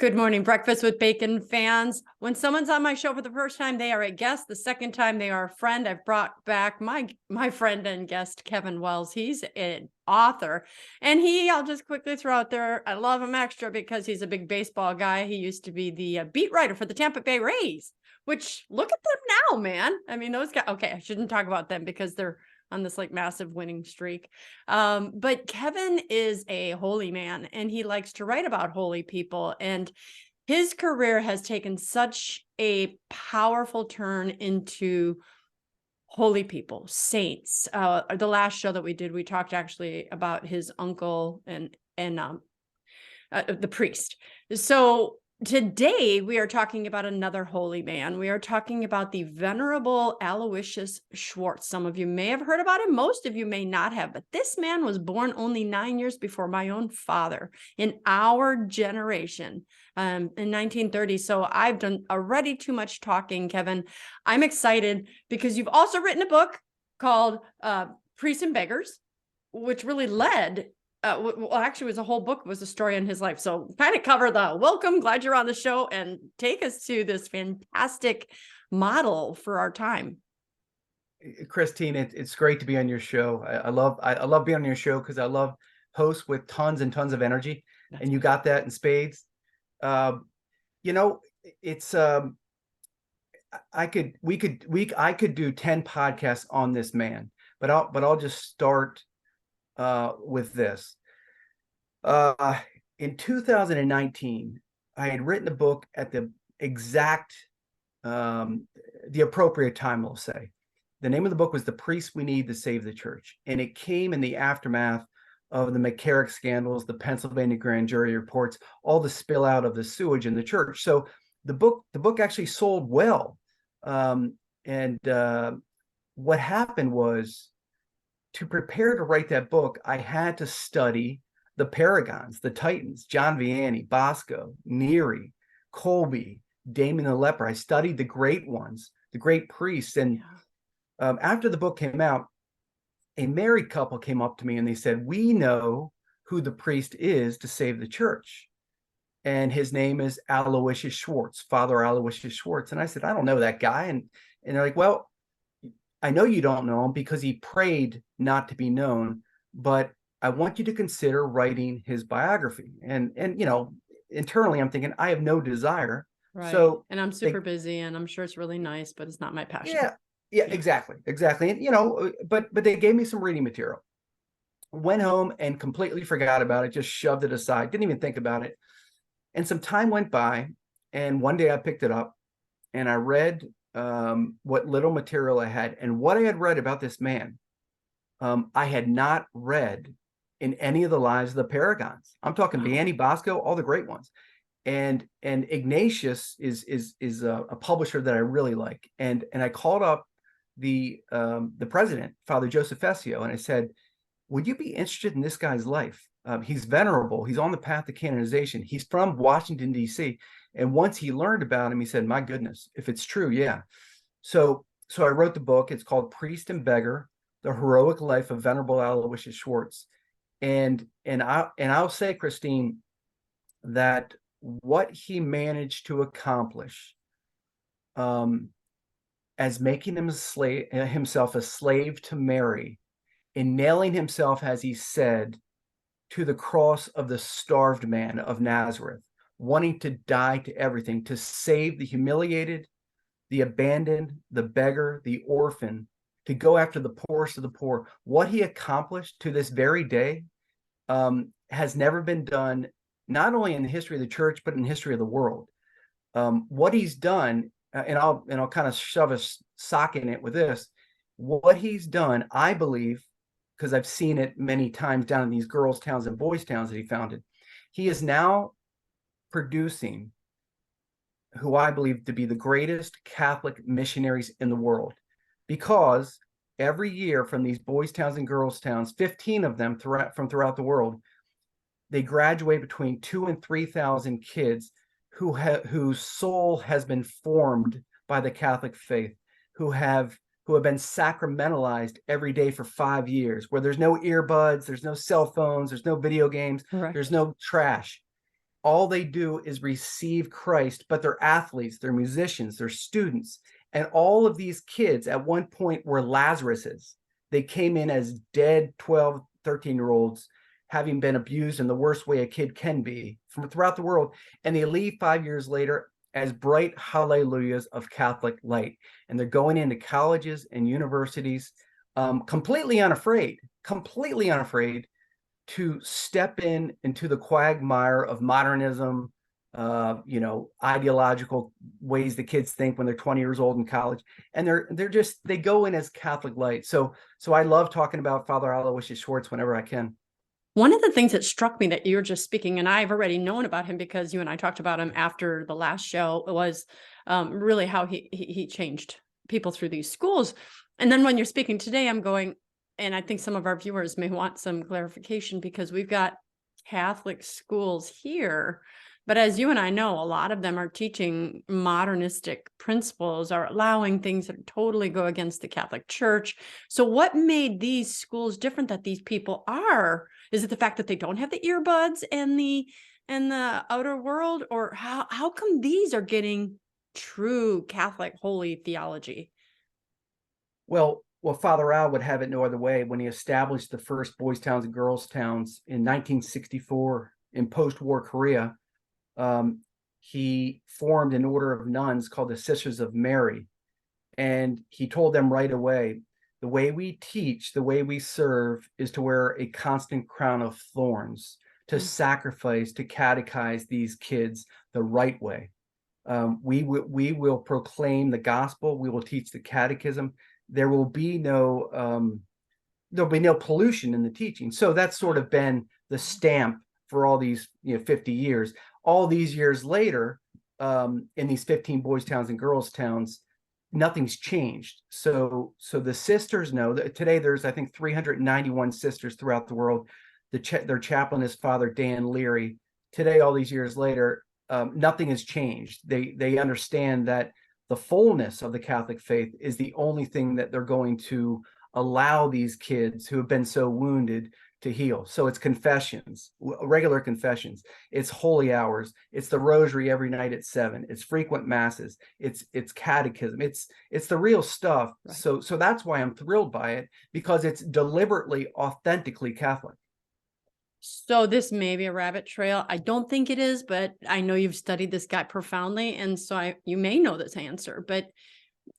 Good morning, Breakfast with Bacon fans. When someone's on my show for the first time, they are a guest. The second time, they are a friend. I've brought back my friend and guest, Kevin Wells. He's an author, and I'll just quickly throw out there, I love him extra because he's a big baseball guy. He used to be the beat writer for the Tampa Bay Rays, which look at them now, man. I mean, those guys, okay, I shouldn't talk about them because they're on this like massive winning streak. But Kevin is a holy man and he likes to write about holy people. And his career has taken such a powerful turn into holy people, saints. The last show that we did, we talked actually about his uncle and the priest. So today we are talking about another holy man. We are talking about the Venerable Aloysius Schwartz. Some of you may have heard about him. Most of you may not have, but this man was born only 9 years before my own father in our generation in 1930. So I've done already too much talking, Kevin. I'm excited because you've also written a book called Priests and Beggars, which really led well, actually, it was a whole book, was a story in his life. So kind of cover the welcome, glad you're on the show, and take us to this fantastic model for our time. Christine, it's great to be on your show. I love being on your show because I love hosts with tons and tons of energy. And you got that in spades. It's I could do 10 podcasts on this man, but I'll just start with this. In 2019, I had written a book at the exact, the appropriate time, we'll say. The name of the book was The Priests We Need to Save the Church. And it came in the aftermath of the McCarrick scandals, the Pennsylvania grand jury reports, all the spill out of the sewage in the church. So the book actually sold well. What happened was, to prepare to write that book, I had to study the paragons, the titans, John Vianney, Bosco, Neary, Colby, Damien the leper. I studied the great ones, the great priests. And after the book came out, a married couple came up to me and they said, "We know who the priest is to save the church. And his name is Aloysius Schwartz, Father Aloysius Schwartz." And I said, "I don't know that guy." And they're like, "Well, I know you don't know him because he prayed not to be known, but I want you to consider writing his biography." And internally I'm thinking, I have no desire. Right. So, and I'm super busy and I'm sure it's really nice, but it's not my passion. Yeah, exactly. And, but they gave me some reading material. Went home and completely forgot about it, just shoved it aside, didn't even think about it. And some time went by, and one day I picked it up and I read what little material I had. And what I had read about this man, I had not read in any of the lives of the paragons. I'm talking Vianney, Bosco, all the great ones. And Ignatius is a publisher that I really like. And I called up the president, Father Joseph Fessio, and I said, "Would you be interested in this guy's life? He's venerable. He's on the path to canonization. He's from Washington, D.C. And once he learned about him, he said, 'My goodness, if it's true, yeah.'" So I wrote the book. It's called Priest and Beggar: The Heroic Life of Venerable Aloysius Schwartz. And I'll say, Christine, that what he managed to accomplish, as making himself a slave to Mary, in nailing himself, as he said, to the cross of the starved man of Nazareth, wanting to die to everything, to save the humiliated, the abandoned, the beggar, the orphan, to go after the poorest of the poor. What he accomplished to this very day has never been done, not only in the history of the church, but in the history of the world. What he's done, and I'll kind of shove a sock in it with this, what he's done, I believe, because I've seen it many times down in these girls' towns and boys' towns that he founded, he is now producing who I believe to be the greatest Catholic missionaries in the world. Because every year from these boys' towns and girls' towns, 15 of them from throughout the world, they graduate between 2,000 and 3,000 kids whose soul has been formed by the Catholic faith, who have been sacramentalized every day for 5 years, where there's no earbuds, there's no cell phones, there's no video games, there's no trash. all they do is receive Christ, but they're athletes, they're musicians, they're students. And all of these kids at one point were Lazaruses. They came in as dead 12, 13-year-olds, having been abused in the worst way a kid can be from throughout the world. And they leave 5 years later as bright hallelujahs of Catholic light. And they're going into colleges and universities, completely unafraid to step into the quagmire of modernism, ideological ways the kids think when they're 20 years old in college. And they go in as Catholic light. So I love talking about Father Aloysius Schwartz whenever I can. One of the things that struck me that you're just speaking, and I've already known about him because you and I talked about him after the last show, was really how he changed people through these schools. And then when you're speaking today, I'm going, and I think some of our viewers may want some clarification because we've got Catholic schools here. But as you and I know, a lot of them are teaching modernistic principles, are allowing things that totally go against the Catholic Church. So what made these schools different that these people are? Is it the fact that they don't have the earbuds and the outer world? Or how come these are getting true Catholic holy theology? Well, Father Al would have it no other way. When he established the first boys' towns and girls' towns in 1964 in post-war Korea, he formed an order of nuns called the Sisters of Mary. And he told them right away, the way we teach, the way we serve is to wear a constant crown of thorns, to sacrifice, to catechize these kids the right way. We will proclaim the gospel. We will teach the catechism. There'll be no pollution in the teaching. So that's sort of been the stamp for all these 50 years. All these years later, in these 15 boys' towns and girls' towns, nothing's changed. So the sisters know that today there's, I think, 391 sisters throughout the world. Their chaplain is Father Dan Leary. Today, all these years later, nothing has changed. They understand that the fullness of the Catholic faith is the only thing that they're going to allow these kids who have been so wounded to heal. So it's confessions, regular confessions, it's holy hours, it's the rosary every night at 7, it's frequent masses, it's catechism, it's the real stuff. Right. So that's why I'm thrilled by it, because it's deliberately, authentically Catholic. So this may be a rabbit trail. I don't think it is, but I know you've studied this guy profoundly, and so you may know this answer. But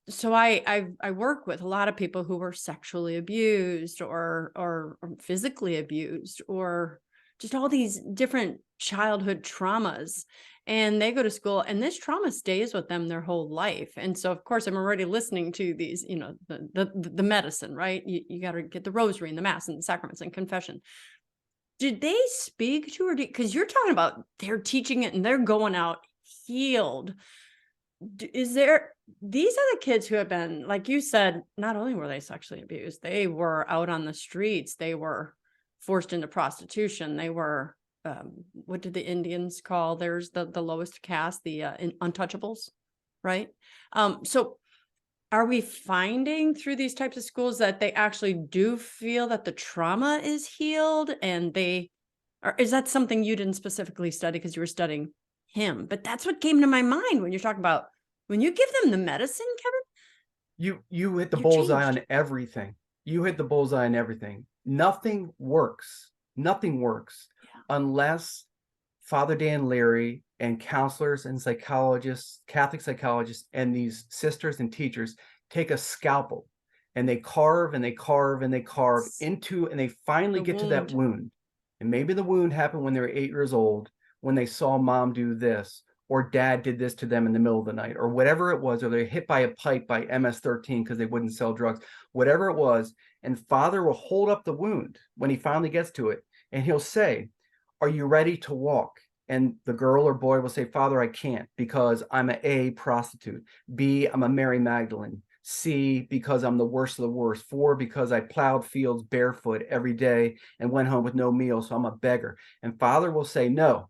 so I work with a lot of people who were sexually abused or physically abused, or just all these different childhood traumas. And they go to school, and this trauma stays with them their whole life. And so, of course, I'm already listening to these, the medicine, right? You got to get the rosary and the mass and the sacraments and confession. Did they speak to her? Because you're talking about they're teaching it and they're going out healed. These are the kids who have been, like you said, not only were they sexually abused, they were out on the streets. They were forced into prostitution. They were, what did the Indians call? There's the lowest caste, the untouchables, right? So are we finding through these types of schools that they actually do feel that the trauma is healed, and or is that something you didn't specifically study because you were studying him? But that's what came to my mind when you're talking about, when you give them the medicine, Kevin. You hit the bullseye on everything. You hit the bullseye on everything. Nothing works. Nothing works unless Father Dan Leary and counselors and psychologists, Catholic psychologists, and these sisters and teachers take a scalpel and they carve and they carve and they carve into, and they finally get to that wound. And maybe the wound happened when they were 8 years old, when they saw mom do this, or dad did this to them in the middle of the night, or whatever it was, or they're hit by a pipe by MS-13 because they wouldn't sell drugs, whatever it was. And Father will hold up the wound when he finally gets to it, and he'll say, "Are you ready to walk?" And the girl or boy will say, "Father, I can't, because I'm an A, prostitute. B, I'm a Mary Magdalene. C, because I'm the worst of the worst. 4, because I plowed fields barefoot every day and went home with no meal, so I'm a beggar." And Father will say, no,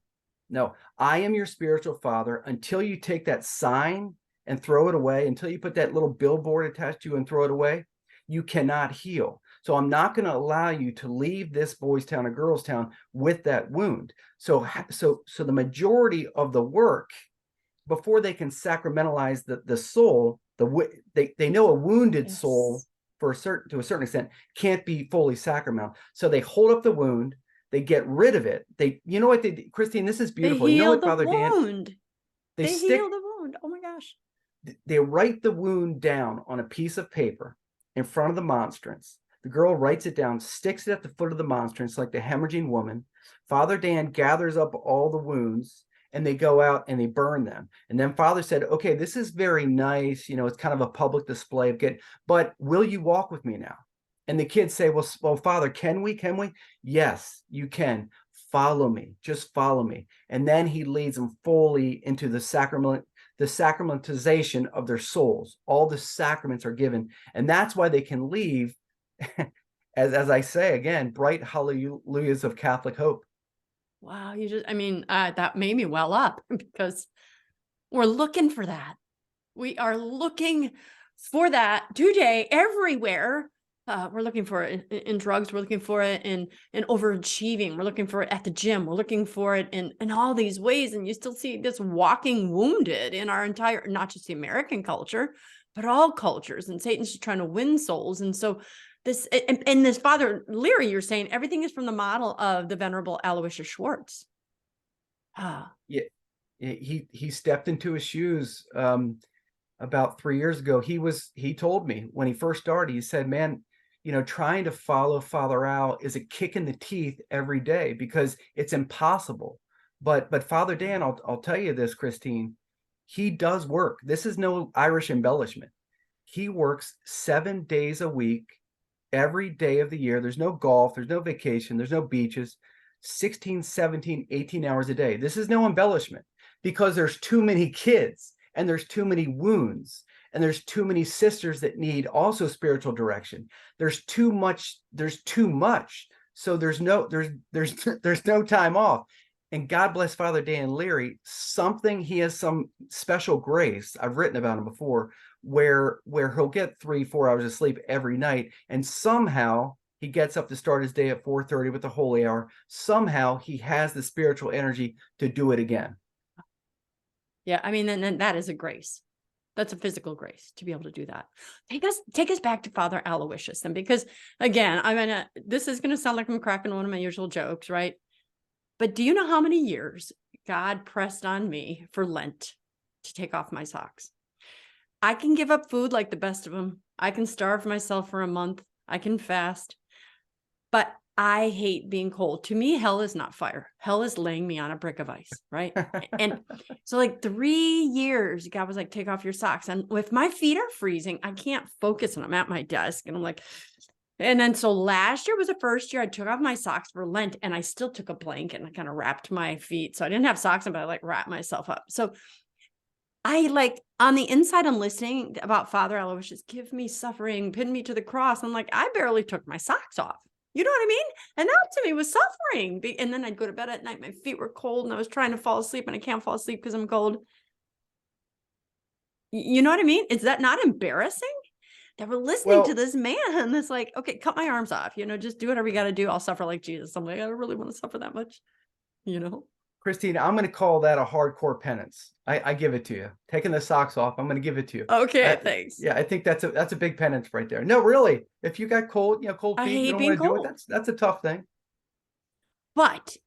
I am your spiritual father until you take that sign and throw it away, until you put that little billboard attached to you and throw it away. You cannot heal. So I'm not going to allow you to leave this boys' town or girls' town with that wound. So the majority of the work, before they can sacramentalize the soul, they know a wounded soul to a certain extent can't be fully sacramental. So they hold up the wound, they get rid of it. You know what they, Christine, this is beautiful. They You know heal what, the Father Dan? wound. They heal the wound. Oh my gosh. They write the wound down on a piece of paper in front of the monstrance. The girl writes it down, sticks it at the foot of the monstrance like the hemorrhaging woman. Father Dan gathers up all the wounds, and they go out and they burn them. And then Father said, okay, this is very nice. You know, it's kind of a public display of good, but will you walk with me now? And the kids say, well, Father, can we? Yes, you can. Follow me. Just follow me. And then he leads them fully into the sacramentization of their souls. All the sacraments are given. And that's why they can leave, as I say, again, bright hallelujahs of Catholic hope. Wow. That made me well up, because we're looking for that. We are looking for that today everywhere. We're looking for it in drugs. We're looking for it in overachieving. We're looking for it at the gym. We're looking for it in all these ways. And you still see this walking wounded in our entire, not just the American culture, but all cultures. And Satan's just trying to win souls. And so this, and this Father Leary, you're saying everything is from the model of the Venerable Aloysius Schwartz. Yeah, he stepped into his shoes about 3 years ago. He told me when he first started, he said, man, you know, trying to follow Father Al is a kick in the teeth every day because it's impossible. But Father Dan, I'll tell you this, Christine, he does work. This is no Irish embellishment. He works 7 days a week, every day of the year. There's no golf, there's no vacation, there's no beaches, 16, 17, 18 hours a day. This is no embellishment because there's too many kids and there's too many wounds and there's too many sisters that need also spiritual direction. There's too much. So there's no time off. And God bless Father Dan Leary, he has some special grace. I've written about him before, where he'll get 3-4 hours of sleep every night. And somehow he gets up to start his day at 4:30 with the holy hour. Somehow he has the spiritual energy to do it again. Yeah. And that is a grace. That's a physical grace to be able to do that. Take us back to Father Aloysius then, because again, this is going to sound like I'm cracking one of my usual jokes, right? But do you know how many years God pressed on me for Lent to take off my socks? I can give up food like the best of them. I can starve myself for a month. I can fast. But I hate being cold. To me, hell is not fire. Hell is laying me on a brick of ice, right? And so like 3 years, God was like, take off your socks. And if my feet are freezing, I can't focus and I'm at my desk and I'm like, and then so last year was the first year I took off my socks for Lent and I still took a blanket and I kind of wrapped my feet. So I didn't have socks on, but I like wrapped myself up. So I like on the inside, I'm listening about Father Aloysius, give me suffering, pin me to the cross. I'm like, I barely took my socks off. You know what I mean? And that to me was suffering. And then I'd go to bed at night. My feet were cold and I was trying to fall asleep and I can't fall asleep because I'm cold. You know what I mean? Is that not embarrassing? That we're listening to this man and it's like, okay, cut my arms off, just do whatever you got to do. I'll suffer like Jesus. I'm like, I don't really want to suffer that much, Christine, I'm going to call that a hardcore penance. I give it to you. Taking the socks off, I'm going to give it to you. Okay, thanks. Yeah, I think that's a big penance right there. No, really, if you got cold feet, you don't want to do it. That's a tough thing. But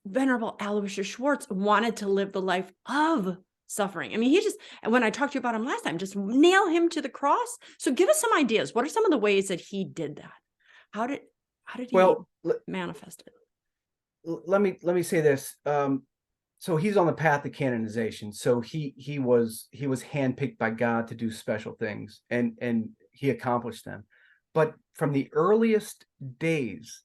Venerable Aloysius Schwartz wanted to live the life of suffering. When I talked to you about him last time, just nail him to the cross. So give us some ideas. What are some of the ways that he did that? How did he manifest it? Let me say this. So he's on the path of canonization. So he was handpicked by God to do special things, and he accomplished them. But from the earliest days,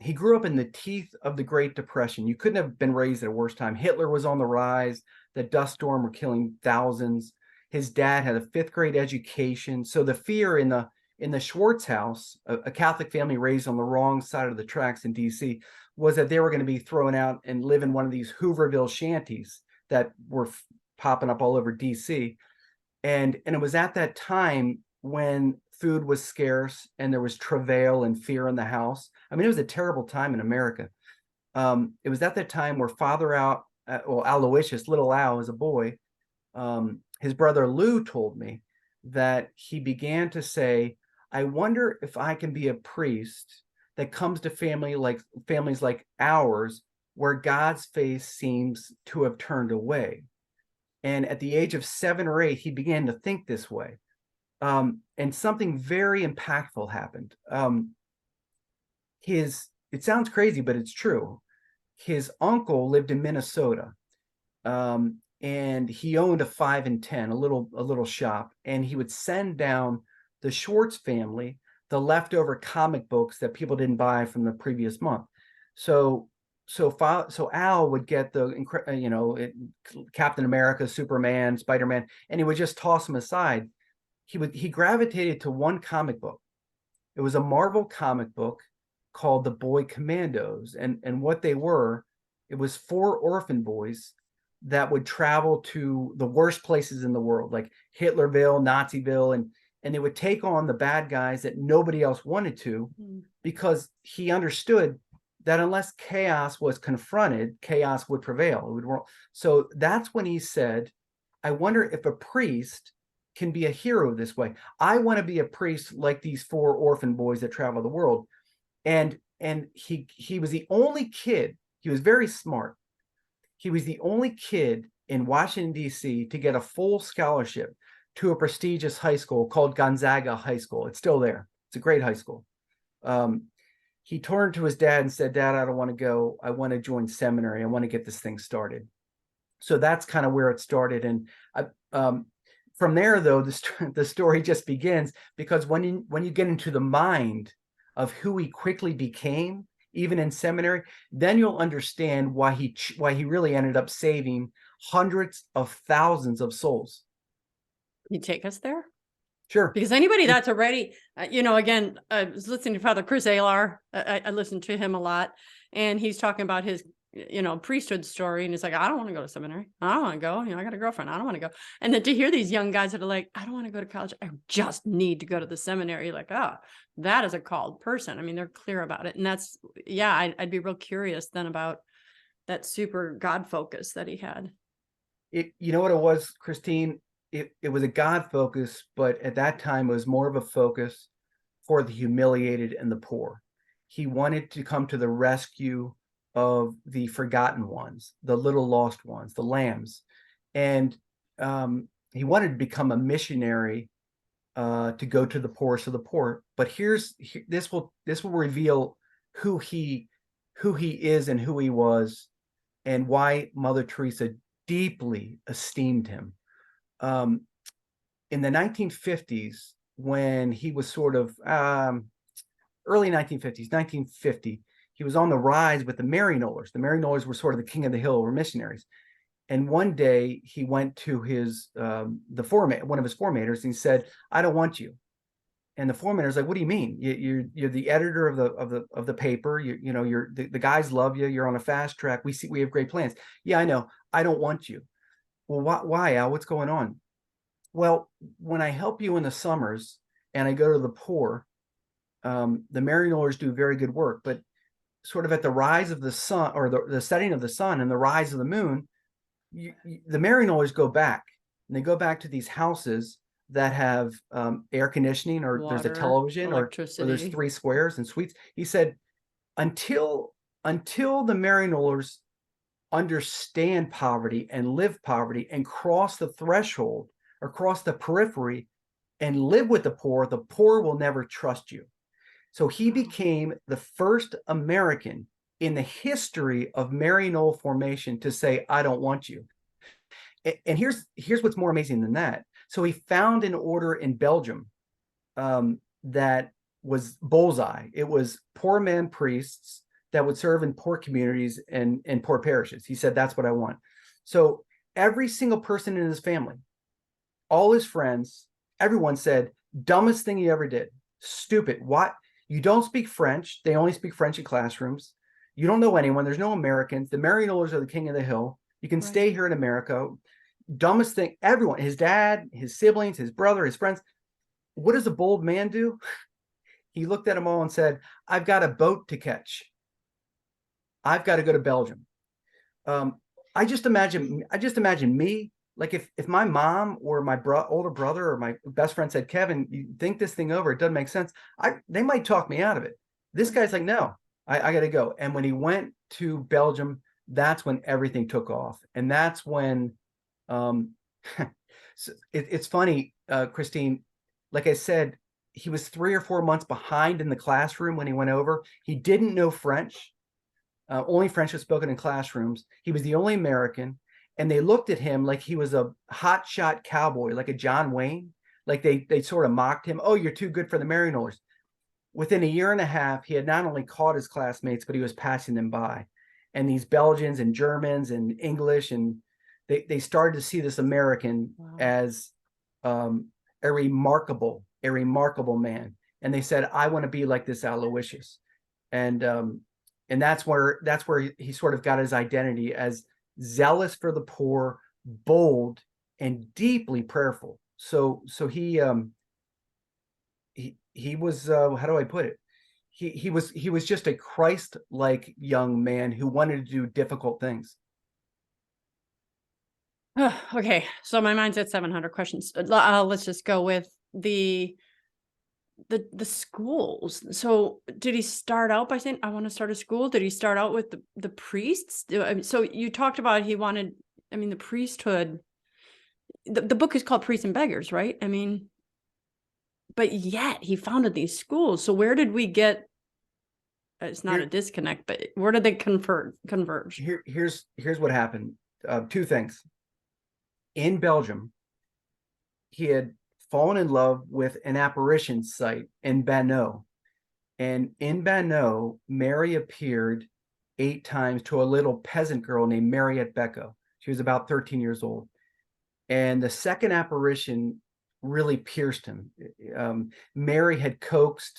he grew up in the teeth of the Great Depression. You couldn't have been raised at a worse time. Hitler was on the rise. The dust storm were killing thousands. His dad had a 5th grade education. So the fear in the Schwartz house, a Catholic family raised on the wrong side of the tracks in DC, was that they were going to be thrown out and live in one of these Hooverville shanties that were popping up all over DC. And it was at that time when food was scarce and there was travail and fear in the house. I mean, it was a terrible time in America. It was at that time where Aloysius, little Al, as a boy, his brother Lou told me that he began to say, I wonder if I can be a priest that comes to families like ours, where God's face seems to have turned away. And at the age of 7 or 8, he began to think this way. And something very impactful happened. It sounds crazy, but it's true. His uncle lived in Minnesota, and he owned a 5 and 10, a little shop, and he would send down the Schwartz family the leftover comic books that people didn't buy from the previous month. So Al would get Captain America, Superman, Spider-Man, and he would just toss them aside. He gravitated to one comic book. It was a Marvel comic book called The Boy Commandos, and what they were, it was 4 orphan boys that would travel to the worst places in the world, like Hitlerville, Naziville, and they would take on the bad guys that nobody else wanted to, because he understood that unless chaos was confronted, chaos would prevail. So that's when he said, I wonder if a priest can be a hero this way. I want to be a priest like these 4 orphan boys that travel the world. And he was the only kid, he was very smart. He was the only kid in Washington, D.C. to get a full scholarship to a prestigious high school called Gonzaga High School. It's still there. It's a great high school. He turned to his dad and said, Dad, I don't want to go. I want to join seminary. I want to get this thing started. So that's kind of where it started. And from there, though, the story just begins, because when you get into the mind of who he quickly became, even in seminary, then you'll understand why he really ended up saving hundreds of thousands of souls. Can you take us there? Sure. Because anybody that's already, again, I was listening to Father Chris Alar. I listened to him a lot, and he's talking about his, priesthood story. And he's like, I don't want to go to seminary. I don't want to go. I got a girlfriend. I don't want to go. And then to hear these young guys that are like, I don't want to go to college. I just need to go to the seminary. Like, oh, that is a called person. I mean, they're clear about it. And that's, I'd be real curious then about that super God focus that he had. You know what it was, Christine? It was a God focus, but at that time it was more of a focus for the humiliated and the poor. He wanted to come to the rescue of the forgotten ones, the little lost ones, the lambs. And he wanted to become a missionary to go to the poorest of the poor. But this will reveal who he is and who he was, and why Mother Teresa deeply esteemed him. In the 1950s, when he was sort of early 1950s, 1950, he was on the rise with the Maryknollers. The Maryknollers were sort of the king of the hill, were missionaries. And one day he went to one of his formators, and he said, "I don't want you." And the formator's like, "What do you mean? You're the editor of the paper. The guys love you. You're on a fast track. We have great plans." "Yeah, I know. I don't want you." "Well, why, Al? What's going on?" "Well, when I help you in the summers and I go to the poor, the Maryknollers do very good work, but sort of at the rise of the sun, or the setting of the sun and the rise of the moon, the Maryknollers go back, and they go back to these houses that have air conditioning, or Water, there's a television, or there's 3 squares and suites." He said, until the Maryknollers understand poverty and live poverty and cross the threshold or cross the periphery and live with the poor will never trust you. So he became the first American in the history of Maryknoll formation to say, "I don't want you." And here's what's more amazing than that. So he found an order in Belgium that was bullseye. It was poor men priests that would serve in poor communities and poor parishes. He said, "That's what I want." So every single person in his family, all his friends, everyone said, "Dumbest thing you ever did. Stupid. What? You don't speak French. They only speak French in classrooms. You don't know anyone. There's no Americans. The Maryknollers are the king of the hill. You can stay here in America. Dumbest thing." Everyone, his dad, his siblings, his brother, his friends, what does a bold man do? He looked at them all and said, I've got a boat to catch. I've got to go to Belgium. I just imagine me, like if my mom or my older brother or my best friend said, Kevin, you think this thing over, it doesn't make sense. They might talk me out of it. This guy's like, no, I got to go. And when he went to Belgium, that's when everything took off. And that's when, so it's funny, Christine, like I said, he was 3 or 4 months behind in the classroom when he went over. He didn't know French. Only French was spoken in classrooms. He was the only American. And they looked at him like he was a hotshot cowboy, like a John Wayne. Like they sort of mocked him. Oh, you're too good for the Marinoles. Within a year and a half, he had not only caught his classmates, but he was passing them by. And these Belgians and Germans and English, and they started to see this American as a remarkable man. And they said, I want to be like this Aloysius. And that's where he sort of got his identity as zealous for the poor, bold, and deeply prayerful. So he was how do I put it? He was just a Christ-like young man who wanted to do difficult things. Okay, so my mind's at 700 questions. Let's just go with the schools. So did he start out by saying, I want to start a school? Did he start out with the priests? So you talked about he wanted, the priesthood, the book is called Priests and Beggars, right? But yet he founded these schools. So where did we get, it's not a disconnect, but where did they converge? Here's what happened. 2 things. In Belgium, he had fallen in love with an apparition site in Banneau. And in Banneau, Mary appeared 8 times to a little peasant girl named Mariette Becco. She was about 13 years old. And the second apparition really pierced him. Mary had coaxed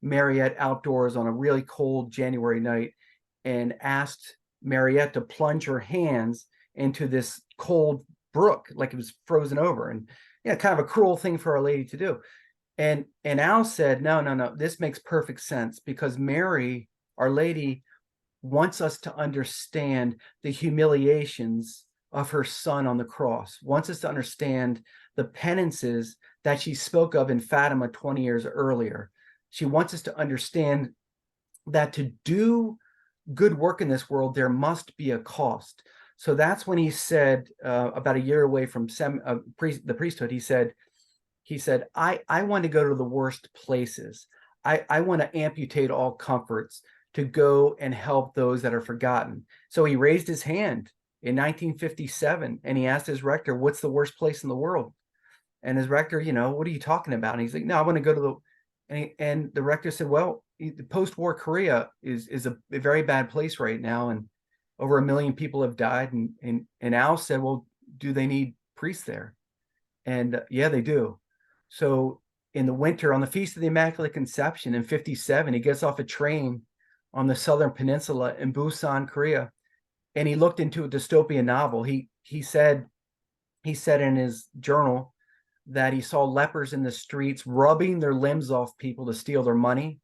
Mariette outdoors on a really cold January night and asked Mariette to plunge her hands into this cold brook, like it was frozen over. And kind of a cruel thing for Our Lady to do. And Al said, no, this makes perfect sense, because Mary, Our Lady, wants us to understand the humiliations of her son on the cross, wants us to understand the penances that she spoke of in Fatima 20 years earlier. She wants us to understand that to do good work in this world, there must be a cost. So that's when he said, about a year away from the priesthood, he said, I want to go to the worst places. I want to amputate all comforts to go and help those that are forgotten. So he raised his hand in 1957 and he asked his rector, what's the worst place in the world? And his rector, what are you talking about? And he's like, no, I want to go to and the rector said, well, the post-war Korea is a very bad place right now. And over 1 million people have died. And Al said, well, do they need priests there? And yeah, they do. So in the winter, on the Feast of the Immaculate Conception in 57, he gets off a train on the Southern Peninsula in Busan, Korea. And he looked into a dystopian novel. He said in his journal that he saw lepers in the streets rubbing their limbs off people to steal their money.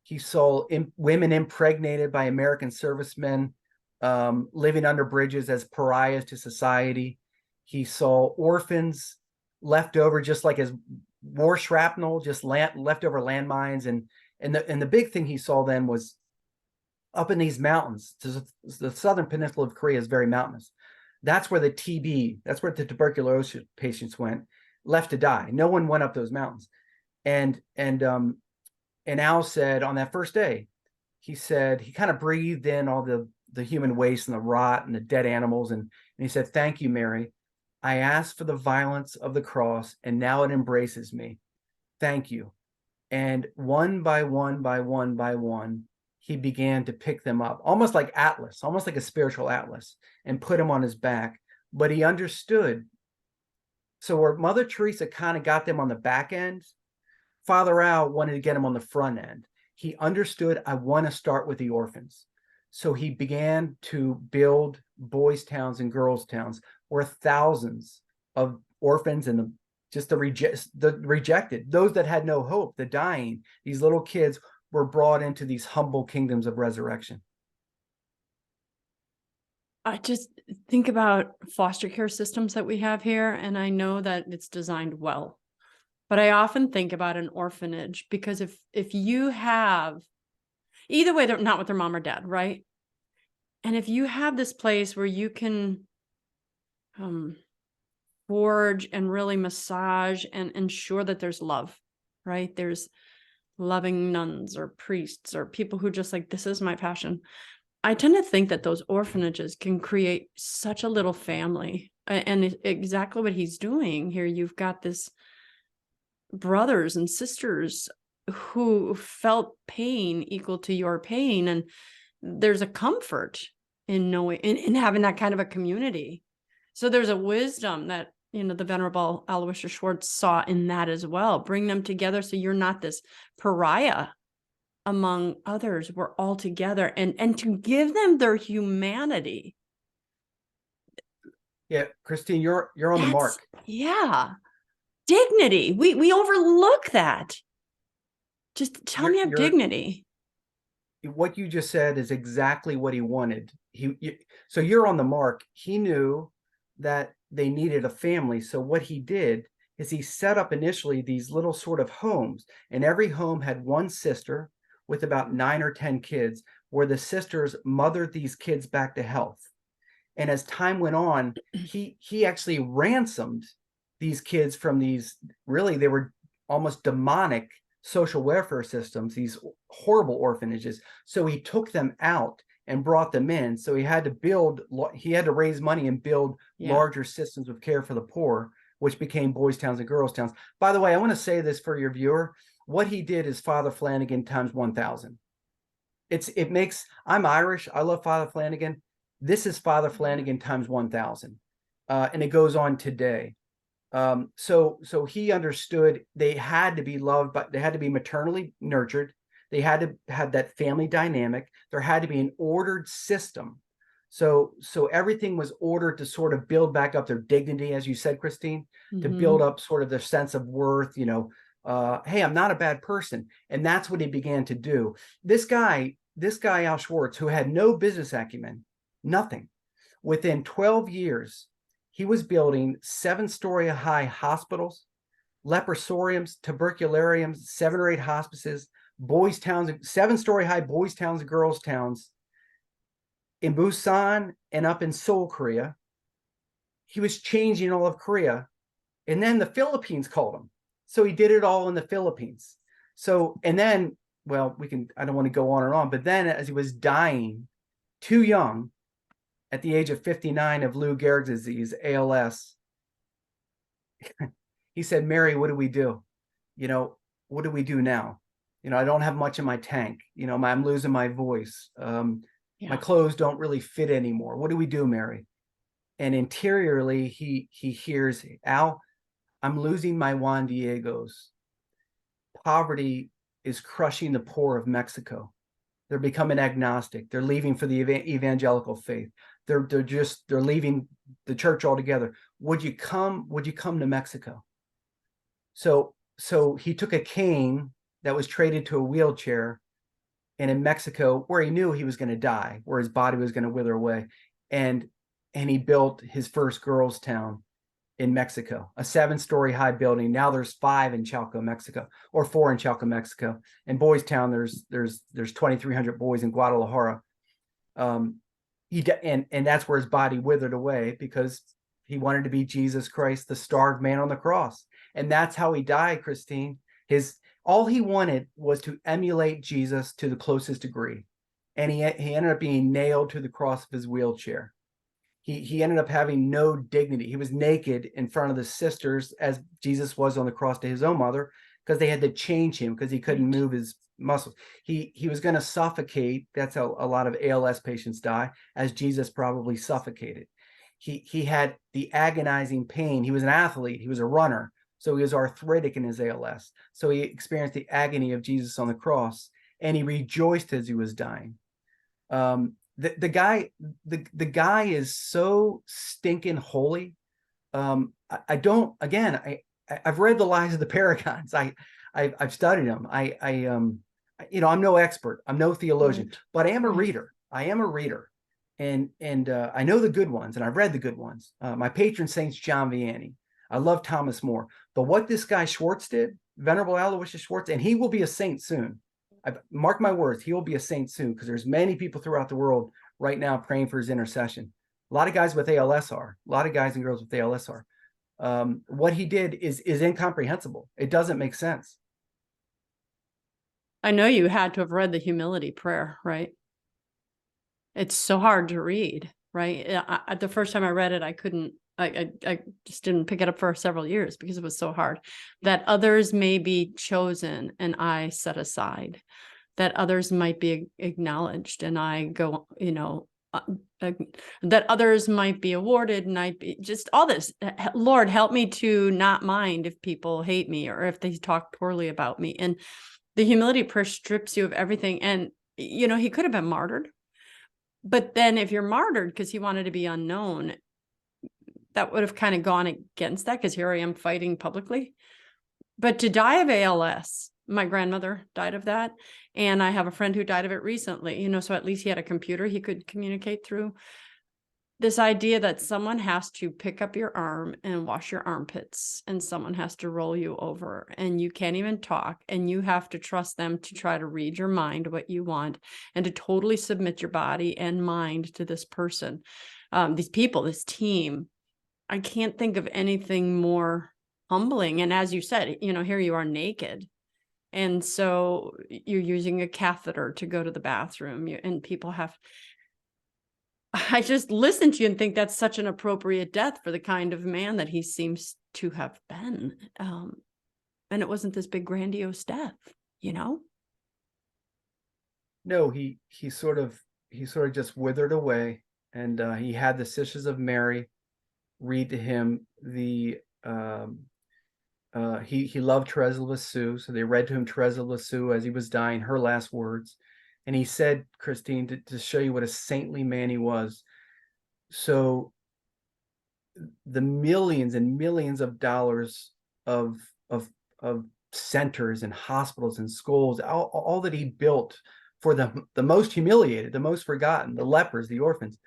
He saw women impregnated by American servicemen, living under bridges as pariahs to society. He saw orphans left over just like as war shrapnel, just left over landmines. And the big thing he saw then was up in these mountains. The southern peninsula of Korea is very mountainous. That's where the tuberculosis patients went, left to die. No one went up those mountains. And Al said on that first day, he said he kind of breathed in all the human waste and the rot and the dead animals. And he said, thank you, Mary. I asked for the violence of the cross and now it embraces me. Thank you. And one by one, he began to pick them up, almost like Atlas, almost like a spiritual Atlas, and put him on his back. But he understood. So where Mother Teresa kind of got them on the back end, Father Al wanted to get him on the front end. He understood, I want to start with the orphans. So he began to build boys' towns and girls' towns where thousands of orphans and the just the rejected, those that had no hope, the dying, these little kids were brought into these humble kingdoms of resurrection. I just think about foster care systems that we have here, and I know that it's designed well. But I often think about an orphanage, because if you have, either way, they're not with their mom or dad, right? And if you have this place where you can forge and really massage and ensure that there's love, right? There's loving nuns or priests or people who just like, this is my passion. I tend to think that those orphanages can create such a little family. And exactly what he's doing here, you've got this brothers and sisters who felt pain equal to your pain. And there's a comfort in knowing, in having that kind of a community. So there's a wisdom that, the Venerable Aloysius Schwartz saw in that as well. Bring them together so you're not this pariah among others. We're all together, and to give them their humanity. Yeah, Christine, you're on the mark. Yeah. Dignity. We overlook that. Just tell me of dignity. What you just said is exactly what he wanted. So you're on the mark. He knew that they needed a family. So what he did is he set up initially these little sort of homes, and every home had one sister with about 9 or 10 kids, where the sisters mothered these kids back to health. And as time went on, he actually ransomed these kids from these, really, they were almost demonic social welfare systems, these horrible orphanages. So he took them out and brought them in. So he had to raise money and build larger systems of care for the poor, which became boys' towns and girls' towns. By the way, I want to say this for your viewer. What he did is Father Flanagan times 1,000. I'm Irish. I love Father Flanagan. This is Father Flanagan times 1,000. And it goes on today. So he understood they had to be loved, but they had to be maternally nurtured. They had to have that family dynamic. There had to be an ordered system. So everything was ordered to sort of build back up their dignity, as you said, Christine, to build up sort of their sense of worth, hey, I'm not a bad person. And that's what he began to do. This guy, Al Schwartz, who had no business acumen, nothing, within 12 years, he was building 7-story high hospitals, leprosariums, tuberculariums, 7 or 8 hospices, boys' towns, 7-story high boys' towns and girls' towns in Busan and up in Seoul, Korea. He was changing all of Korea. And then the Philippines called him. So he did it all in the Philippines. So, and then, well, I don't want to go on and on, but then as he was dying too young, at the age of 59 of Lou Gehrig's disease, ALS, he said, Mary, what do we do? What do we do now? I don't have much in my tank. I'm losing my voice. My clothes don't really fit anymore. What do we do, Mary? And interiorly, he hears, Al, I'm losing my Juan Diegos. Poverty is crushing the poor of Mexico. They're becoming agnostic. They're leaving for the evangelical faith. They're leaving the church altogether. Would you come to Mexico? So he took a cane that was traded to a wheelchair, and in Mexico, where he knew he was going to die, where his body was going to wither away, and he built his first girls' town in Mexico, a 7-story high building. Now there's 5 in Chalco, Mexico, or 4 in Chalco, Mexico. In Boys Town, there's 2,300 boys in Guadalajara. And that's where his body withered away, because he wanted to be Jesus Christ, the starved man on the cross. And that's how he died, Christine. All he wanted was to emulate Jesus to the closest degree. And he ended up being nailed to the cross of his wheelchair. He ended up having no dignity. He was naked in front of the sisters, as Jesus was on the cross to his own mother, because they had to change him because he couldn't move his muscles. He was going to suffocate. That's how a lot of ALS patients die, as Jesus probably suffocated. He had the agonizing pain. He was an athlete. He was a runner. So he was arthritic in his ALS. So he experienced the agony of Jesus on the cross, and he rejoiced as he was dying. The guy is so stinking holy. I I've read the Lives of the Paragons. I've studied them. I'm no expert. I'm no theologian, Right. but I am a Right. reader. I am a reader, and I know the good ones, and I've read the good ones. My patron saint's John Vianney. I love Thomas More. But what this guy Schwartz did, Venerable Aloysius Schwartz, and he will be a saint soon. Mark my words, he will be a saint soon, because there's many people throughout the world right now praying for his intercession. A lot of guys with ALS are. A lot of guys and girls with ALS are. What he did is incomprehensible. It doesn't make sense. I know you had to have read the humility prayer, right? It's so hard to read, right? The first time I read it, I couldn't. I just didn't pick it up for several years because it was so hard. That others may be chosen and I set aside. That others might be acknowledged and I go, that others might be awarded and I'd be just all this. Lord, help me to not mind if people hate me or if they talk poorly about me. And the humility prayer strips you of everything. And, he could have been martyred. But then if you're martyred because he wanted to be unknown, that would have kind of gone against that, because here I am fighting publicly. But to die of ALS, my grandmother died of that. And I have a friend who died of it recently, so at least he had a computer he could communicate through. This idea that someone has to pick up your arm and wash your armpits, and someone has to roll you over, and you can't even talk, and you have to trust them to try to read your mind, what you want, and to totally submit your body and mind to this person, these people, this team. I can't think of anything more humbling. And as you said, here you are naked. And so you're using a catheter to go to the bathroom, and people have. I just listen to you and think that's such an appropriate death for the kind of man that he seems to have been. And it wasn't this big grandiose death, No, he sort of just withered away, and he had the Sisters of Mary read to him the he loved Teresa of Lisieux, so they read to him Teresa of Lisieux as he was dying, her last words. And he said, Christine, to show you what a saintly man he was. So the millions and millions of dollars of centers and hospitals and schools, all that he built for the most humiliated, the most forgotten, the lepers, the orphans.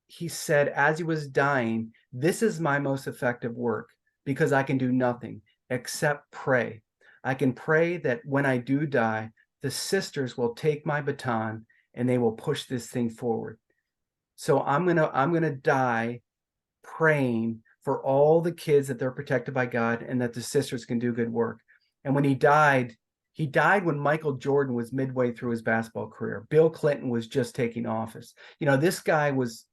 He said, as he was dying, this is my most effective work, because I can do nothing except pray. I can pray that when I do die, the sisters will take my baton and they will push this thing forward. So I'm gonna die praying for all the kids that they're protected by God and that the sisters can do good work. And when he died when Michael Jordan was midway through his basketball career. Bill Clinton was just taking office. This guy was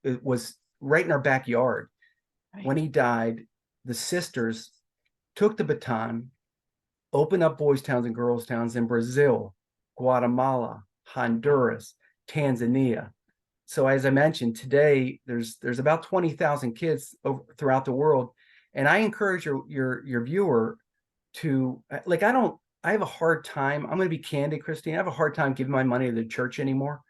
right in our backyard. Right. When he died, the sisters took the baton, opened up boys' towns and girls' towns in Brazil, Guatemala, Honduras, Tanzania. So as I mentioned, today there's about 20,000 kids throughout the world. And I encourage your viewer to, I have a hard time. I'm going to be candid, Christine. I have a hard time giving my money to the church anymore.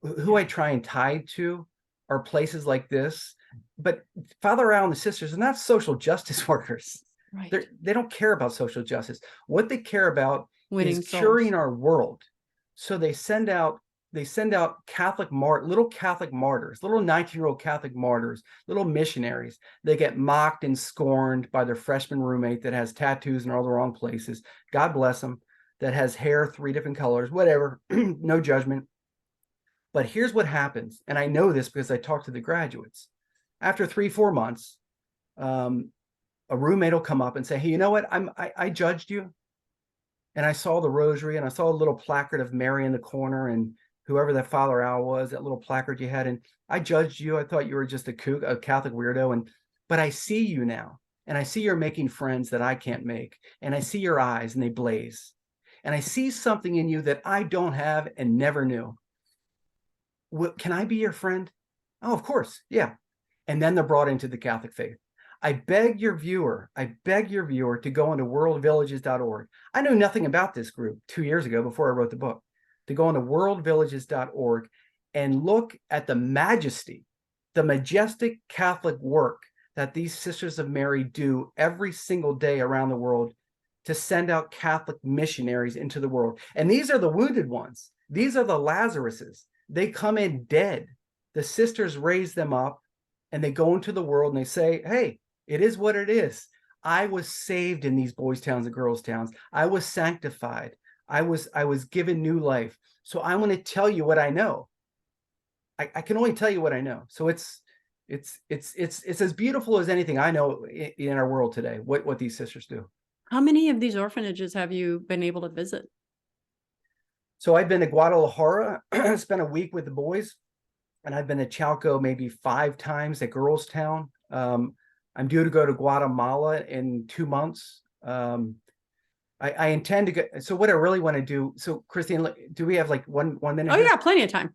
Who I try and tithe to are places like this. But Father Al and the sisters are not social justice workers. Right. They don't care about social justice. What they care about is curing our world. So they send out little Catholic martyrs, little 19-year-old Catholic martyrs, little missionaries. They get mocked and scorned by their freshman roommate that has tattoos in all the wrong places. God bless them. That has hair 3 different colors, whatever, no judgment. But here's what happens. And I know this because I talked to the graduates. After 3-4 months, a roommate will come up and say, hey, you know what? I judged you. And I saw the rosary and I saw a little placard of Mary in the corner and whoever that Father Al was, that little placard you had. And I judged you. I thought you were just a Catholic weirdo. But I see you now. And I see you're making friends that I can't make. And I see your eyes and they blaze. And I see something in you that I don't have and never knew. Can I be your friend? Oh, of course. Yeah. And then they're brought into the Catholic faith. I beg your viewer to go onto worldvillages.org. I knew nothing about this group 2 years ago before I wrote the book. To go onto worldvillages.org and look at the majestic Catholic work that these Sisters of Mary do every single day around the world to send out Catholic missionaries into the world. And these are the wounded ones. These are the Lazaruses. They come in dead. The sisters raise them up and they go into the world and they say, hey, it is what it is. I was saved in these boys' towns and girls' towns. I was sanctified. I was given new life. So I want to tell you what I know. I can only tell you what I know. So it's as beautiful as anything I know in our world today, what these sisters do. How many of these orphanages have you been able to visit? So I've been to Guadalajara, spent a week with the boys, and I've been to Chalco maybe 5 times at Girls Town. I'm due to go to Guatemala in 2 months. I intend to go. So what I really want to do. So Christine, do we have like one minute? Oh here? yeah, plenty of time.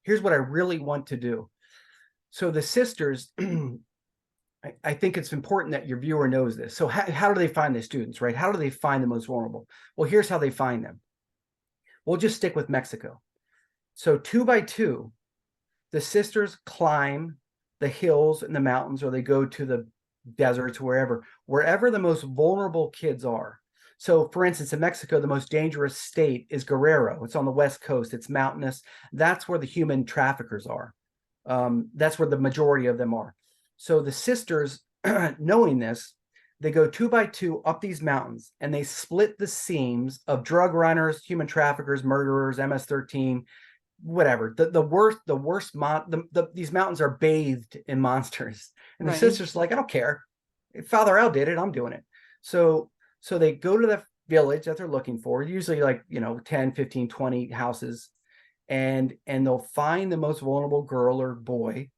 Here's what I really want to do. So the sisters, I think it's important that your viewer knows this. So how do they find the students, right? How do they find the most vulnerable? Well, here's how they find them. We'll just stick with Mexico. So 2 by 2, the sisters climb the hills and the mountains, or they go to the deserts, wherever the most vulnerable kids are. So for instance, in Mexico, the most dangerous state is Guerrero. It's on the West Coast. It's mountainous. That's where the human traffickers are. That's where the majority of them are. So the sisters, knowing this, they go 2 by 2 up these mountains and they split the seams of drug runners, human traffickers, murderers, MS-13, whatever. These mountains are bathed in monsters. And the sisters are like, I don't care. If Father Al did it, I'm doing it. So they go to the village that they're looking for, usually like, 10, 15, 20 houses, and they'll find the most vulnerable girl or boy.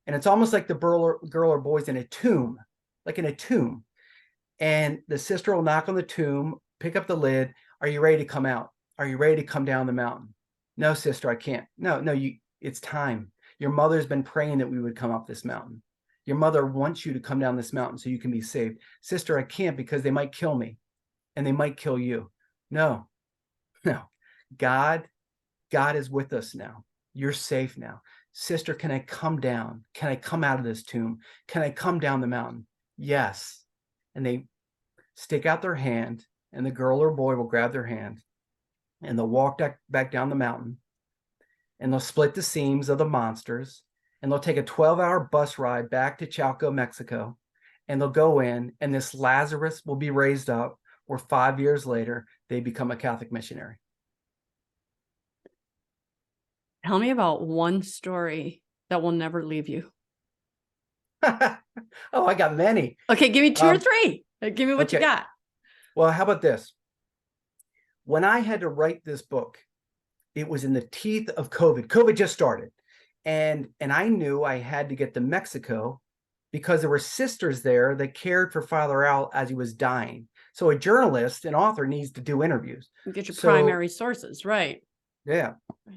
And it's almost like the girl or boy's in a tomb, like in a tomb. And the sister will knock on the tomb, pick up the lid. Are you ready to come out? Are you ready to come down the mountain? No, sister, I can't. No, it's time. Your mother's been praying that we would come up this mountain. Your mother wants you to come down this mountain so you can be saved. Sister, I can't because they might kill me and they might kill you. No. God is with us now. You're safe now. Sister, can I come down? Can I come out of this tomb? Can I come down the mountain? Yes. And they stick out their hand, and the girl or boy will grab their hand, and they'll walk back down the mountain, and they'll split the seams of the monsters, and they'll take a 12-hour bus ride back to Chalco, Mexico, and they'll go in, and this Lazarus will be raised up, where 5 years later, they become a Catholic missionary. Tell me about one story that will never leave you. Oh, I got many. Okay, give me 2 or 3. Give me what you got. Well, how about this? When I had to write this book, it was in the teeth of COVID. COVID just started. And I knew I had to get to Mexico because there were sisters there that cared for Father Al as he was dying. So a journalist, an author, needs to do interviews. You get your primary sources, right? Yeah.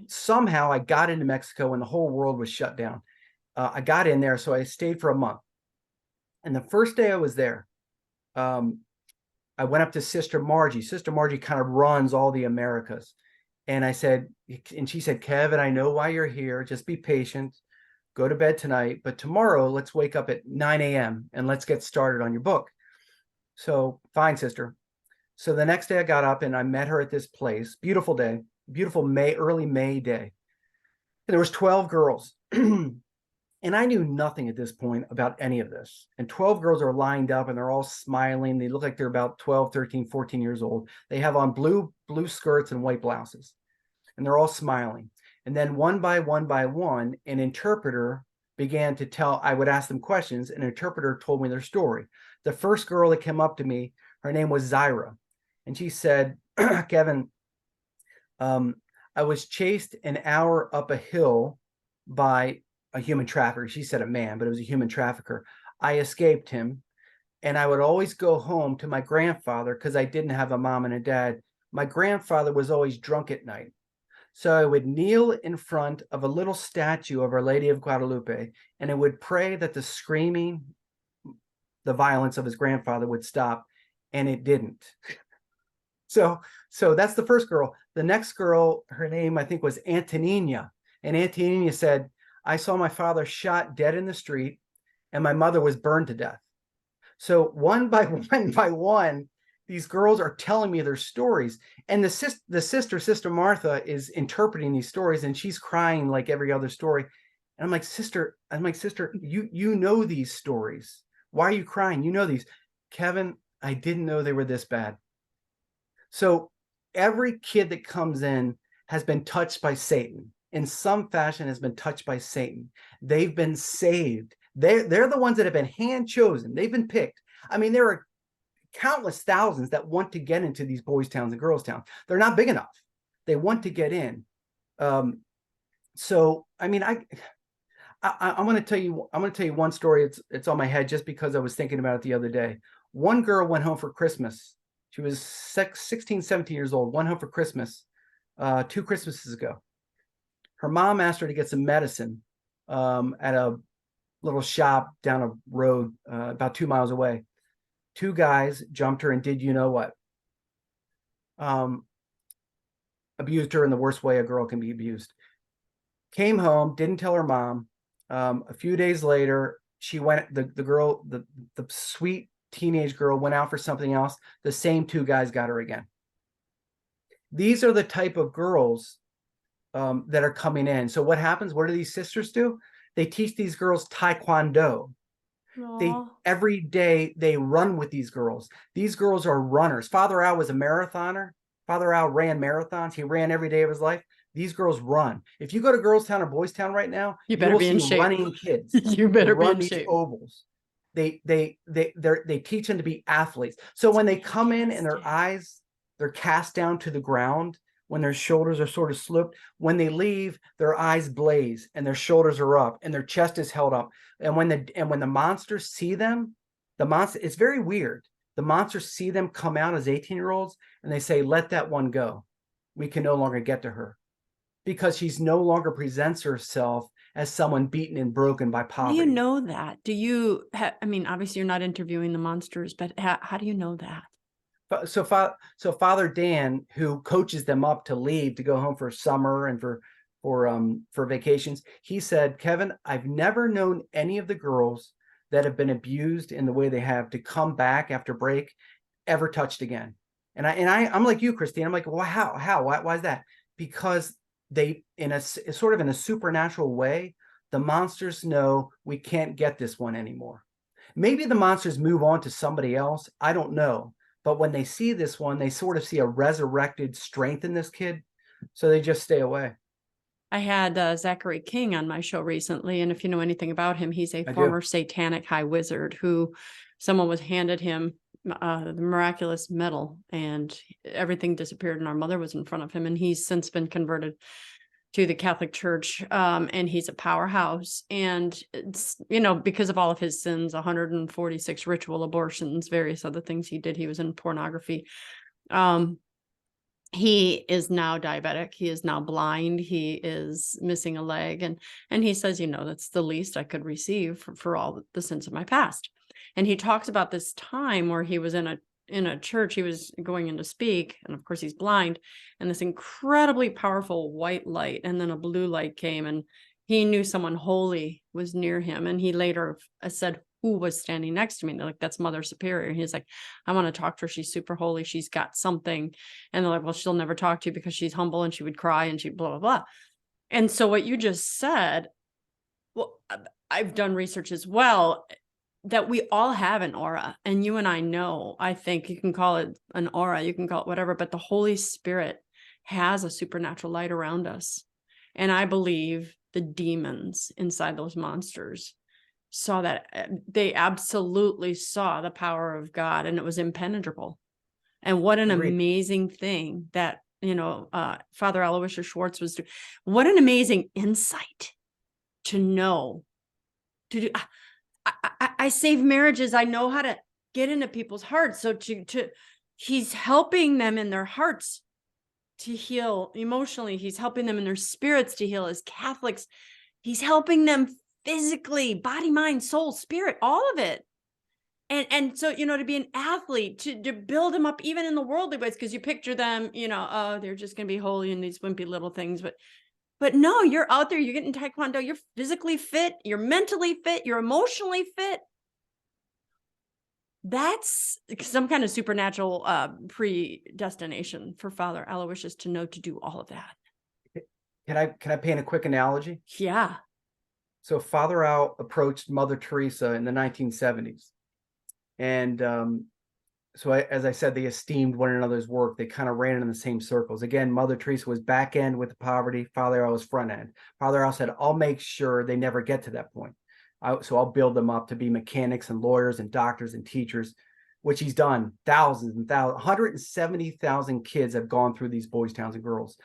Somehow I got into Mexico when the whole world was shut down. I got in there, so I stayed for a month. And the first day I was there, I went up to Sister Margie. Sister Margie kind of runs all the Americas. And she said, Kevin, I know why you're here. Just be patient. Go to bed tonight. But tomorrow, let's wake up at 9 a.m. and let's get started on your book. So, fine, sister. So the next day I got up and I met her at this place. Beautiful day. Beautiful early May day. And there was 12 girls. And I knew nothing at this point about any of this. And 12 girls are lined up and they're all smiling. They look like they're about 12, 13, 14 years old. They have on blue skirts and white blouses. And they're all smiling. And then one by one, an interpreter began to I would ask them questions. An interpreter told me their story. The first girl that came up to me, her name was Zyra. And she said, Kevin, I was chased an hour up a hill by a human trafficker. She said a man, but it was a human trafficker. I escaped him, and I would always go home to my grandfather because I didn't have a mom and a dad. My grandfather was always drunk at night. So I would kneel in front of a little statue of Our Lady of Guadalupe, and I would pray that the screaming, the violence of his grandfather would stop, and it didn't. So that's the first girl. The next girl, her name, I think, was Antonina. And Antonina said, I saw my father shot dead in the street, and my mother was burned to death. So one by one, these girls are telling me their stories, and the sister, Sister Martha, is interpreting these stories, and she's crying like every other story. And I'm like, sister, you know these stories. Why are you crying? You know these. Kevin, I didn't know they were this bad. So every kid that comes in has been touched by Satan in some fashion, has been touched by Satan. They've been saved. They're the ones that have been hand chosen. They've been picked. I mean, there are countless thousands that want to get into these boys' towns and girls' towns. They're not big enough. They want to get in. So I mean, I'm going to tell you. I'm going to tell you one story. It's on my head just because I was thinking about it the other day. One girl went home for Christmas. She was 16, 17 years old. Went home for Christmas 2 Christmases ago. Her mom asked her to get some medicine at a little shop down a road about 2 miles away. 2 guys jumped her and did you know what? Abused her in the worst way a girl can be abused. Came home, didn't tell her mom. A few days later, she went. The girl, the sweet teenage girl, went out for something else. The same 2 guys got her again. These are the type of girls that are coming in. So what happens? What do these sisters do? They teach these girls Taekwondo. Every day they run with these girls. These girls are runners. Father Al was a marathoner. Father Al ran marathons. He ran every day of his life. These girls run. If you go to Girls Town or Boys Town right now, you better be in shape. Running kids. You better run be in these shape. ovals. They teach them to be athletes. So when they come in and their eyes, they're cast down to the ground, when their shoulders are sort of sloped, when they leave, their eyes blaze and their shoulders are up and their chest is held up. And when the monsters see them, it's very weird. The monsters see them come out as 18-year-olds and they say, let that one go. We can no longer get to her because she's no longer presents herself as someone beaten and broken by poverty. How do you know that? Do you I mean, obviously you're not interviewing the monsters, but how do you know that? So Father Dan, who coaches them up to leave to go home for summer and for vacations, he said, Kevin, I've never known any of the girls that have been abused in the way they have to come back after break ever touched again. And I'm like you, Christine. I'm like, well, how? Why is that? Because they, in a sort of in a supernatural way, the monsters know we can't get this one anymore. Maybe the monsters move on to somebody else. I don't know. But when they see this one, they sort of see a resurrected strength in this kid. So they just stay away. I had Zachary King on my show recently. And if you know anything about him, he's a former satanic high wizard who someone was handed him the miraculous medal and everything disappeared. And our mother was in front of him. And he's since been converted to the Catholic Church. And he's a powerhouse. And it's, because of all of his sins, 146 ritual abortions, various other things he did. He was in pornography. He is now diabetic. He is now blind. He is missing a leg. And he says, that's the least I could receive for all the sins of my past. And he talks about this time where he was in a church. He was going in to speak, and of course he's blind, and this incredibly powerful white light and then a blue light came, and he knew someone holy was near him. And he later said, who was standing next to me? And they're like, that's Mother Superior. And he's like, I want to talk to her. She's super holy. She's got something. And they're like, well, she'll never talk to you because she's humble and she would cry and she blah, blah, blah. And so what you just said, well, I've done research as well, that we all have an aura. And you and I know, I think you can call it an aura, you can call it whatever, but the Holy Spirit has a supernatural light around us. And I believe the demons inside those monsters saw that. They absolutely saw the power of God, and it was impenetrable. And what an amazing thing that, Father Aloysius Schwartz was doing. What an amazing insight to know, to do. I save marriages. I know how to get into people's hearts. So he's helping them in their hearts to heal emotionally. He's helping them in their spirits to heal as Catholics. He's helping them physically, body, mind, soul, spirit, all of it. And so, to be an athlete, to build them up even in the worldly ways, because you picture them, they're just going to be holy in these wimpy little things. But But no, you're out there, you're getting taekwondo, you're physically fit, you're mentally fit, you're emotionally fit. That's some kind of supernatural predestination for Father Aloysius to know to do all of that. Can I paint a quick analogy? Yeah. So Father Al approached Mother Teresa in the 1970s. And as I said, they esteemed one another's work. They kind of ran in the same circles. Again, Mother Teresa was back end with the poverty. Father Al was front end. Father Al said, I'll make sure they never get to that point. So I'll build them up to be mechanics and lawyers and doctors and teachers, which he's done. Thousands and thousands, 170,000 kids have gone through these boys' towns and girls.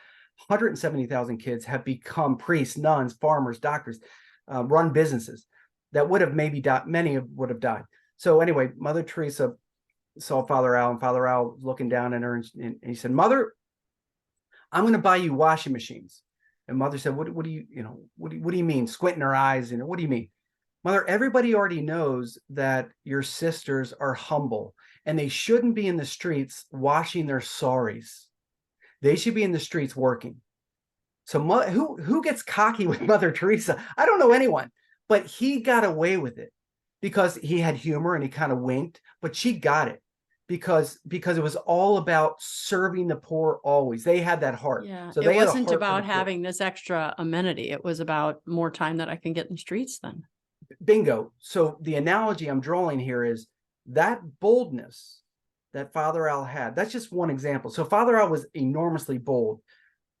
170,000 kids have become priests, nuns, farmers, doctors, run businesses that would have maybe died. Many would have died. So anyway, Mother Teresa saw Father Al, and Father Al was looking down at her, and he said, Mother, I'm going to buy you washing machines. And Mother said, what do you mean? Squinting her eyes, what do you mean? Mother, everybody already knows that your sisters are humble and they shouldn't be in the streets washing their saris. They should be in the streets working. So who gets cocky with Mother Teresa? I don't know anyone, but he got away with it because he had humor and he kind of winked, but she got it because it was all about serving the poor always. They had that heart. Yeah. So it they had a wasn't heart for about the poor. having this extra amenity. It was about more time that I can get in the streets then. Bingo. So the analogy I'm drawing here is that boldness that Father Al had. That's just one example. So Father Al was enormously bold.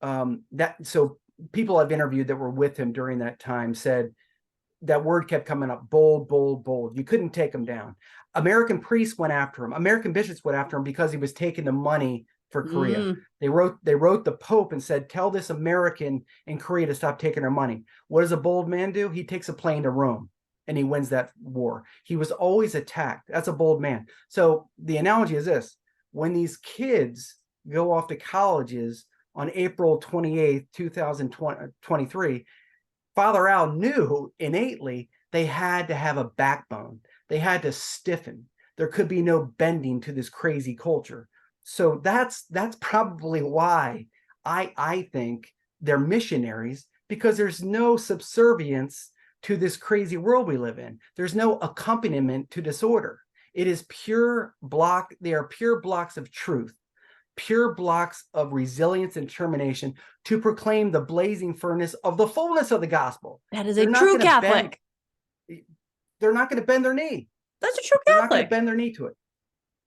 So people I've interviewed that were with him during that time said that word kept coming up: bold, bold, bold. You couldn't take him down. American priests went after him. American bishops went after him because he was taking the money for Korea. They wrote the Pope and said, tell this American in Korea to stop taking our money. What does a bold man do? He takes a plane to Rome and he wins that war. He was always attacked. That's a bold man. So the analogy is this: when these kids go off to colleges on April 28th, 2023, Father Al knew innately they had to have a backbone. They had to stiffen. There could be no bending to this crazy culture. So that's probably why I think they're missionaries, because there's no subservience to this crazy world we live in. There's no accompaniment to disorder. It is pure block. They are pure blocks of truth, pure blocks of resilience and determination to proclaim the blazing furnace of the fullness of the gospel. That is a true Catholic. They're not going to bend their knee. That's a true They're not going to Catholic. bend their knee to it.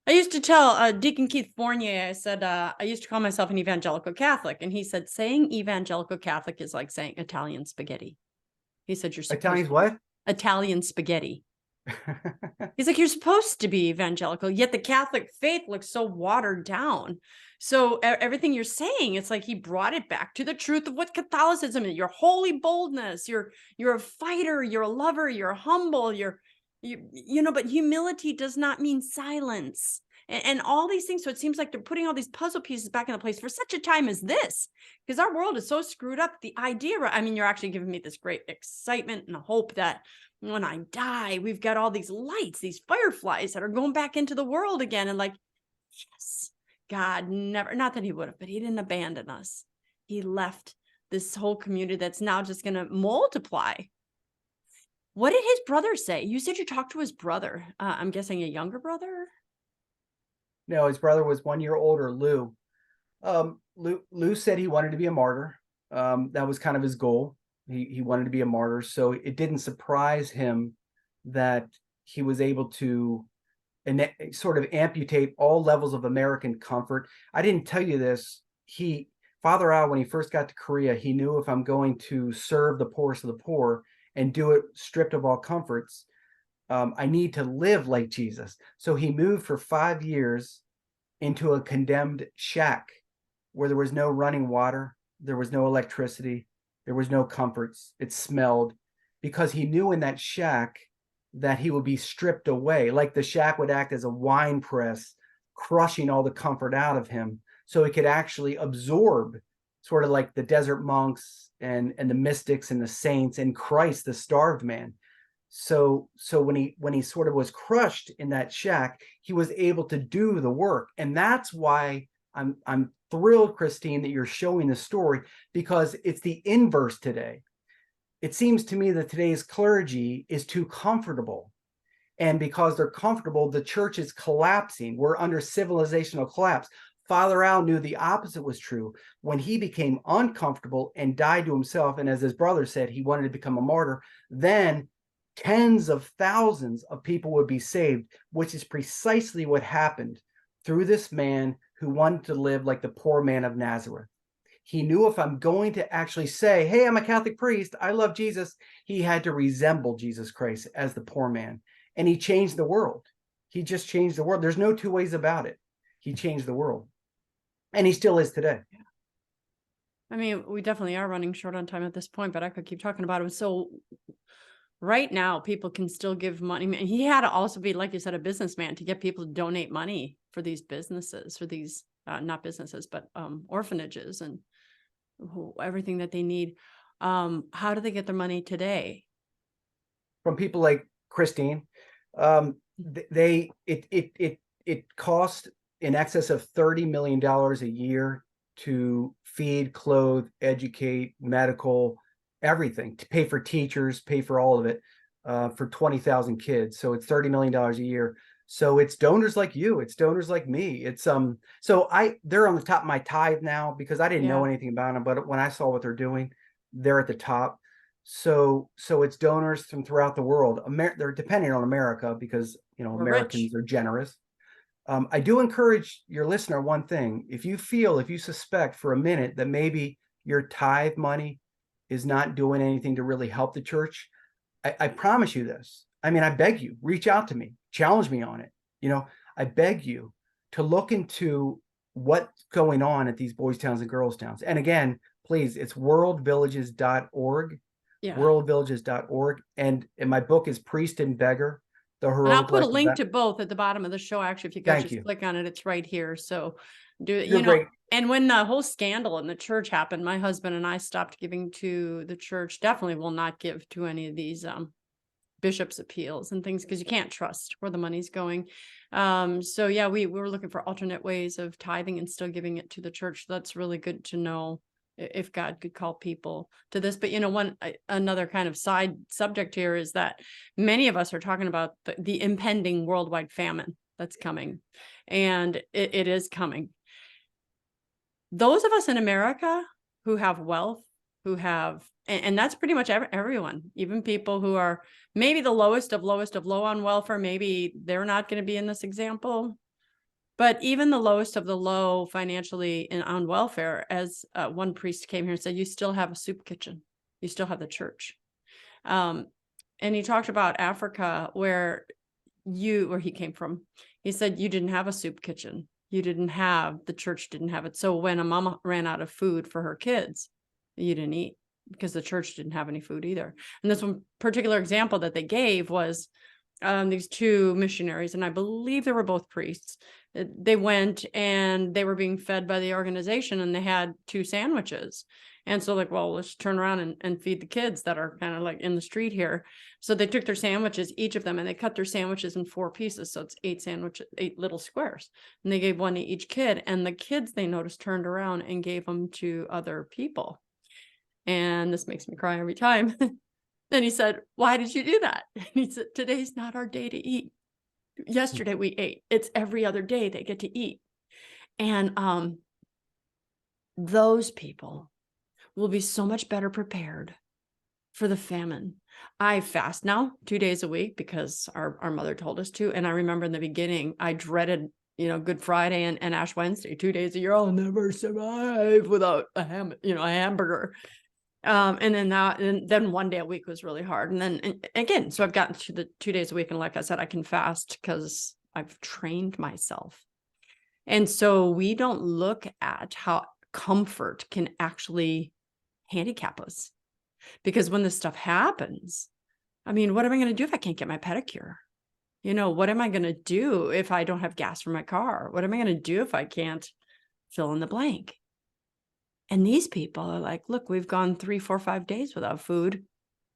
I used to tell Deacon Keith Fournier, I said, I used to call myself an evangelical Catholic. And he said, saying evangelical Catholic is like saying Italian spaghetti. He said, you're supposed Italians what? Italian spaghetti. He's like, you're supposed to be evangelical, yet the Catholic faith looks so watered down. So everything you're saying, it's like he brought it back to the truth of what Catholicism is. Your holy boldness, you're a fighter, you're a lover, you're humble, but humility does not mean silence. And all these things. So it seems like they're putting all these puzzle pieces back into place for such a time as this, because our world is so screwed up. The idea, I mean, you're actually giving me this great excitement and hope that when I die, we've got all these lights, these fireflies that are going back into the world again. And like, yes, God never, not that he would have, but he didn't abandon us. He left this whole community that's now just going to multiply. What did his brother say? You said you talked to his brother. I'm guessing a younger brother? No, his brother was 1 year older, Lou. Lou said he wanted to be a martyr. That was kind of his goal. He wanted to be a martyr. So it didn't surprise him that he was able to sort of amputate all levels of American comfort. I didn't tell you this. Father Al, when he first got to Korea, he knew, if I'm going to serve the poorest of the poor and do it stripped of all comforts, I need to live like Jesus. So he moved for 5 years into a condemned shack where there was no running water, there was no electricity, there was no comforts. It smelled, because he knew in that shack that he would be stripped away. Like the shack would act as a wine press, crushing all the comfort out of him, so he could actually absorb, sort of like the desert monks and the mystics and the saints and Christ, the starved man. So when he sort of was crushed in that shack, he was able to do the work. And that's why I'm thrilled, Christine, that you're showing the story, because it's the inverse today. It seems to me that today's clergy is too comfortable. And because they're comfortable, the church is collapsing. We're under civilizational collapse. Father Al knew the opposite was true. When he became uncomfortable and died to himself, and as his brother said, he wanted to become a martyr, then tens of thousands of people would be saved, which is precisely what happened through this man who wanted to live like the poor man of Nazareth. He knew, if I'm going to actually say, hey, I'm a Catholic priest, I love Jesus, he had to resemble Jesus Christ as the poor man. And he changed the world. He just changed the world. There's no two ways about it. He changed the world. And he still is today. I mean, we definitely are running short on time at this point, but I could keep talking about it. So right now, people can still give money. And he had to also be, like you said, a businessman to get people to donate money for these businesses, for these, not businesses, but orphanages and everything that they need. How do they get their money today? From people like Christine. It cost in excess of $30 million a year to feed, clothe, educate, medical, everything, to pay for teachers, pay for all of it, for 20,000 kids. So it's $30 million a year. So it's donors like you, it's donors like me. It's so they're on the top of my tithe now, because I didn't know anything about them, but when I saw what they're doing, they're at the top. So it's donors from throughout the world. They're depending on America, because We're Americans rich. are generous. I do encourage your listener one thing: if you suspect for a minute that maybe your tithe money is not doing anything to really help the church, I promise you this. I mean, I beg you, reach out to me, challenge me on it. I beg you to look into what's going on at these boys' towns and girls' towns. And again, please, it's worldvillages.org. Yeah. Worldvillages.org. And my book is Priest and Beggar, the And I'll heroic put a life link to both at the bottom of the show. Actually, if you go Thank just you. click on it, it's right here. So You're great. and when the whole scandal in the church happened, my husband and I stopped giving to the church. Definitely will not give to any of these bishops' appeals and things, because you can't trust where the money's going. So yeah, we were looking for alternate ways of tithing and still giving it to the church. That's really good to know, if God could call people to this. But another kind of side subject here is that many of us are talking about the impending worldwide famine that's coming, and it is coming. Those of us in America who have wealth, who have, and that's pretty much everyone, even people who are maybe the lowest of low on welfare, maybe they're not going to be in this example. But even the lowest of the low financially on welfare, as one priest came here and said, you still have a soup kitchen. You still have the church. And he talked about Africa, where he came from. He said, you didn't have a soup kitchen. The church didn't have it. So when a mama ran out of food for her kids, you didn't eat, because the church didn't have any food either. And this one particular example that they gave was these two missionaries, and I believe they were both priests. They went and they were being fed by the organization, and they had 2 sandwiches. And so well, let's turn around and feed the kids that are kind of like in the street here. So they took their sandwiches, each of them, and they cut their sandwiches in 4 pieces. So it's 8 sandwiches, 8 little squares. And they gave one to each kid. And the kids, they noticed, turned around and gave them to other people. And this makes me cry every time. Then he said, why did you do that? And he said, today's not our day to eat. Yesterday we ate. It's every other day they get to eat. And those people will be so much better prepared for the famine. I fast now 2 days a week because our mother told us to. And I remember in the beginning, I dreaded, Good Friday and Ash Wednesday, 2 days a year. I'll never survive without a hamburger. And then 1 day a week was really hard. And then again, so I've gotten to the 2 days a week. And like I said, I can fast because I've trained myself. And so we don't look at how comfort can actually handicap us, because when this stuff happens, I mean, what am I going to do if I can't get my pedicure? What am I going to do if I don't have gas for my car? What am I going to do if I can't fill in the blank? And these people are like, look, we've gone 3, 4, 5 days without food.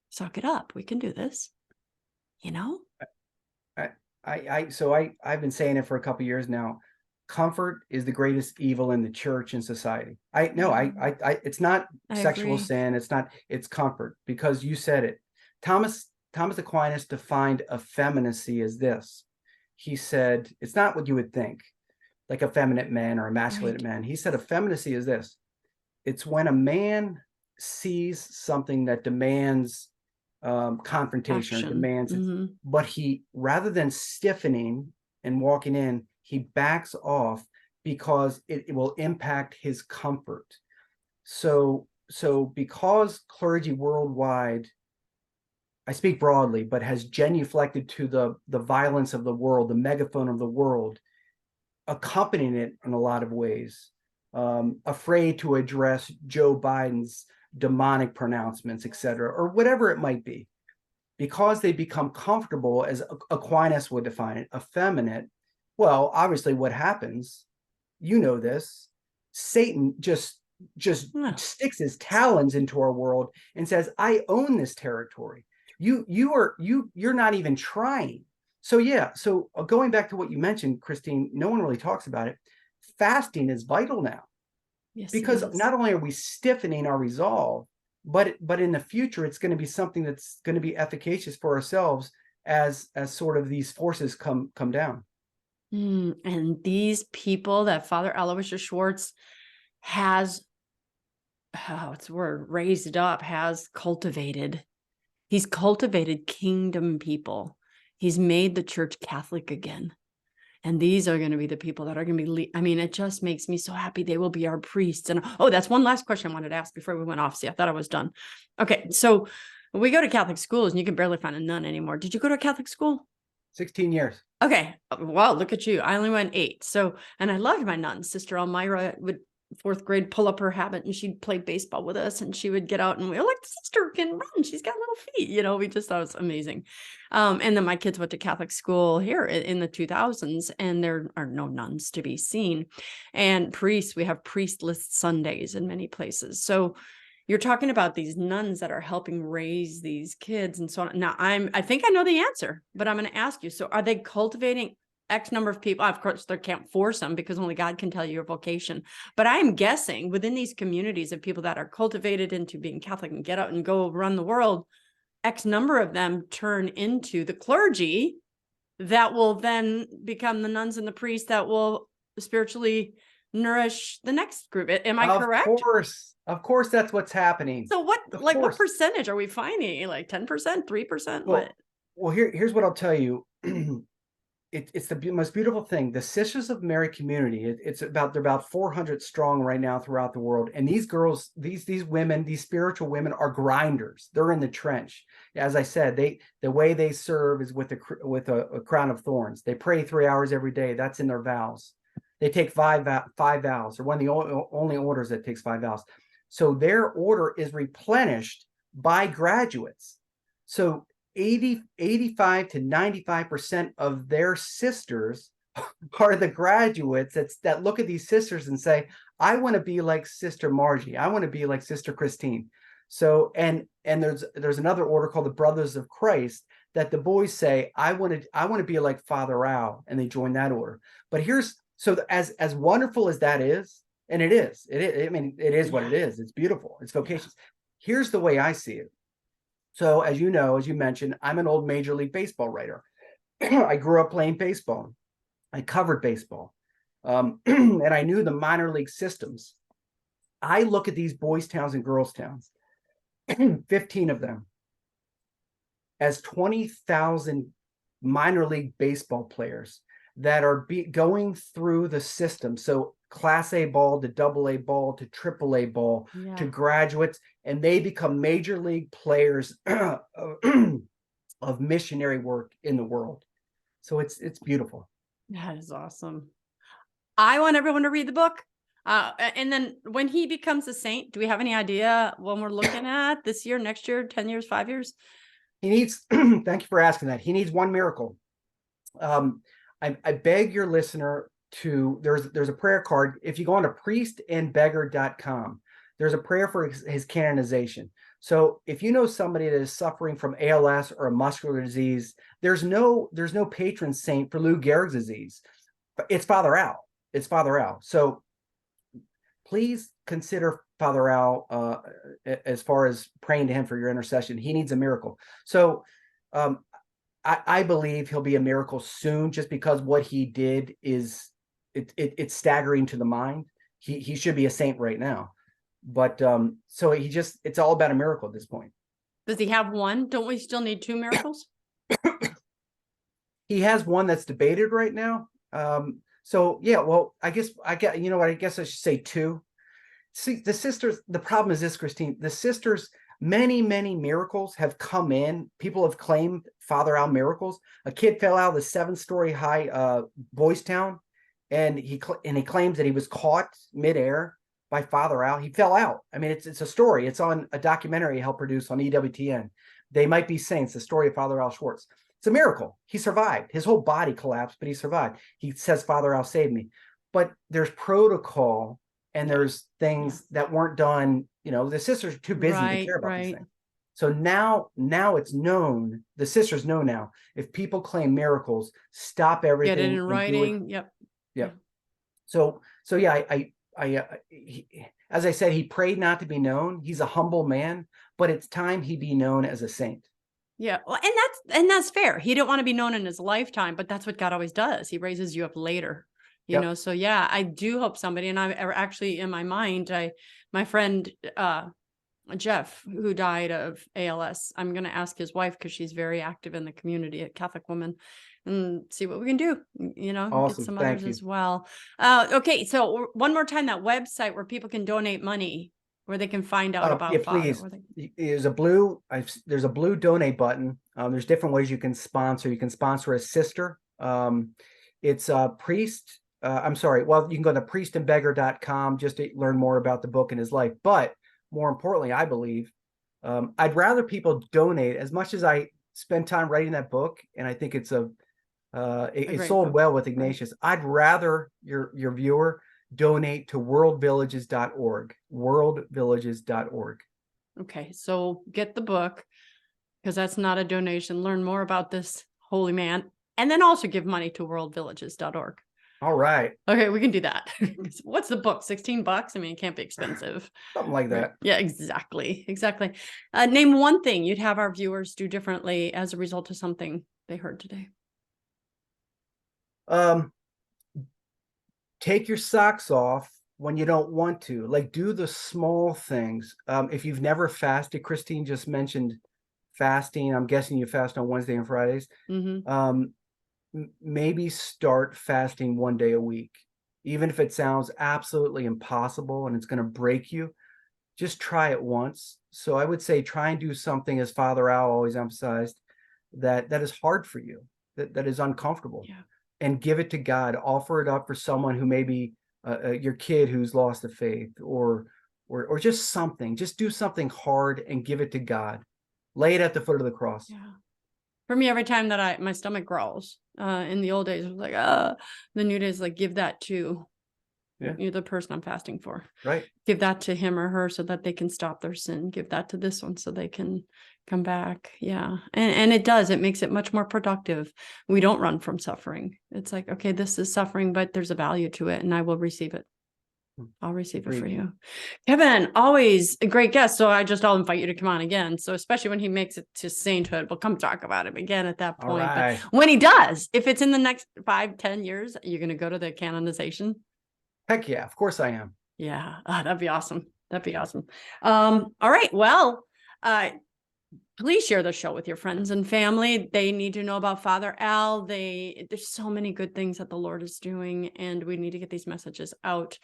Suck it up. We can do this. I've been saying it for a couple of years now. comfort is the greatest evil in the church and society. It's not I sexual agree. sin. It's comfort, because you said it. Thomas Aquinas defined effeminacy as this. He said, it's not what you would think, like effeminate men or emasculated Right. men. He said effeminacy is this. It's when a man sees something that demands confrontation or Action. demands it, Hmm. but he, rather than stiffening and walking in, he backs off because it will impact his comfort. So because clergy worldwide, I speak broadly, but has genuflected to the violence of the world, the megaphone of the world, accompanying it in a lot of ways, afraid to address Joe Biden's demonic pronouncements, etc., or whatever it might be, because they become comfortable, as Aquinas would define it, effeminate. Well, obviously, what happens, you know this, Satan just Yeah. sticks his talons into our world and says, I own this territory. You're not even trying. So yeah, so going back to what you mentioned, Christine, no one really talks about it. Fasting is vital now, Yes, it because is. not only are we stiffening our resolve, but in the future it's going to be something that's going to be efficacious for ourselves as sort of these forces come down. And these people that Father Aloysius Schwartz has, oh, it's the word, raised up, has cultivated. He's cultivated kingdom people. He's made the church Catholic again. And these are going to be the people that are going to be, I mean, it just makes me so happy. They will be our priests. And oh, that's one last question I wanted to ask before we went off. See, I thought I was done. Okay. So we go to Catholic schools and you can barely find a nun anymore. Did you go to a Catholic school? 16 years. Okay. Wow. Look at you. I only went 8. So, and I loved my nun. Sister Elmira would, 4th grade, pull up her habit and she'd play baseball with us and she would get out and we were like, the sister can run. She's got little feet. We just thought it was amazing. And then my kids went to Catholic school here in the 2000s and there are no nuns to be seen. And priests, we have priestless Sundays in many places. So you're talking about these nuns that are helping raise these kids and so on. Now I think I know the answer, but I'm going to ask you. So are they cultivating X number of people? Of course, they can't force them because only God can tell you your vocation. But I'm guessing within these communities of people that are cultivated into being Catholic and get out and go run the world, X number of them turn into the clergy that will then become the nuns and the priests that will spiritually nourish the next group. Am I correct? Of course, that's what's happening. So what, Of like, what course. percentage are we finding? Like 10%, 3%? What? Well, here's what I'll tell you. It's the most beautiful thing. The Sisters of Mary community, they're about 400 strong right now throughout the world. And these girls, these women, these spiritual women are grinders. They're in the trench. As I said, the way they serve is with a crown of thorns. They pray 3 hours every day. That's in their vows. They take five vows. They're one of the only orders that takes 5 vows. So their order is replenished by graduates. So 85 to 95% of their sisters are the graduates that look at these sisters and say, I want to be like Sister Margie. I want to be like Sister Christine. So, and there's another order called the Brothers of Christ that the boys say, I want to be like Father Al, and they join that order. But as wonderful as that is, and it is, I mean, it is what it is. It's beautiful. It's vocations. Here's the way I see it. So as you know, as you mentioned, I'm an old Major League Baseball writer. I grew up playing baseball. I covered baseball. And I knew the minor league systems. I look at these boys' towns and girls' towns, 15 of them, as 20,000 minor league baseball players that are going through the system. So Class A ball to Double A ball to Triple A ball to graduates, and they become major league players of missionary work in the world. So it's beautiful. That is awesome. I want everyone to read the book. And then when he becomes a saint, do we have any idea when we're looking at this year, next year, 10 years, 5 years? He needs, thank you for asking that. He needs one miracle. I beg your listener to, there's a prayer card. If you go on to priestandbeggar.com, there's a prayer for his canonization. So if you know somebody that is suffering from ALS or a muscular disease, there's no patron saint for Lou Gehrig's disease. It's Father Al. it's Father Al. So please consider Father Al as far as praying to him for your intercession. He needs a miracle. So I believe he'll be a miracle soon, just because what he did is it's staggering to the mind. He should be a saint right now, but so it's all about a miracle at this point. Does he have one? Don't we still need 2 miracles? He has one that's debated right now. So yeah, well, I guess I should say 2. See, the sisters, the problem is this, Christine, the sisters, many miracles have come in. People have claimed Father Al miracles. A kid fell out of the 7-story high Boys Town, and he claims that he was caught midair by Father Al. He fell out. I mean, it's a story. It's on a documentary he helped produce on EWTN. They Might Be Saints, the story of Father Al Schwartz. It's a miracle. He survived. His whole body collapsed, but he survived. He says, Father Al saved me. But there's protocol, and there's things that weren't done. The sisters are too busy to care about these things. So now it's known. The sisters know now. If people claim miracles, stop everything. Get it in writing. Yep. So yeah, as I said, he prayed not to be known. He's a humble man, but it's time he be known as a saint. Yeah. Well, and that's fair. He didn't want to be known in his lifetime, but that's what God always does. He raises you up later. So yeah, I do hope somebody, and I actually, in my mind, my friend Jeff, who died of ALS, I'm going to ask his wife, because she's very active in the community, a Catholic woman, and see what we can do, Awesome. get some Thank others you. as well. Okay. So one more time, that website where people can donate money, where they can find out about Father. Please. There's a blue donate button. There's different ways you can sponsor. You can sponsor a sister. It's a priest. Well, you can go to priestandbeggar.com just to learn more about the book and his life. But more importantly, I believe, I'd rather people donate. As much as I spend time writing that book, and I think it's it sold well with Ignatius, I'd rather your viewer donate to worldvillages.org. Worldvillages.org. Okay, so get the book, because that's not a donation. Learn more about this holy man, and then also give money to worldvillages.org. All right. Okay, we can do that. What's the book? $16? I mean, it can't be expensive. Something like that. Yeah, exactly. Name one thing you'd have our viewers do differently as a result of something they heard today. Take your socks off when you don't want to. Like, do the small things. If you've never fasted, Christine just mentioned fasting. I'm guessing you fast on Wednesday and Fridays. Mm-hmm. Maybe start fasting 1 day a week, even if it sounds absolutely impossible and it's going to break you. Just try it once. So I would say try and do something, as Father Al always emphasized, that is hard for you, that is uncomfortable, and give it to God. Offer it up for someone who maybe your kid who's lost the faith, or just something. Just do something hard and give it to God. Lay it at the foot of the cross. Yeah. For me, every time that my stomach growls, in the old days, it was like, the new days, like, give that to the person I'm fasting for. Right. Give that to him or her so that they can stop their sin. Give that to this one so they can come back. Yeah. And it makes it much more productive. We don't run from suffering. It's like, okay, this is suffering, but there's a value to it, and I will receive it. I'll receive it for you. Kevin, always a great guest. So I'll invite you to come on again. So especially when he makes it to sainthood, we'll come talk about him again at that point. But when he does, if it's in the next 5-10 years, you're going to go to the canonization? Heck yeah, of course I am. Yeah. That'd be awesome. All right. Well, please share the show with your friends and family. They need to know about Father Al. There's so many good things that the Lord is doing, and we need to get these messages out.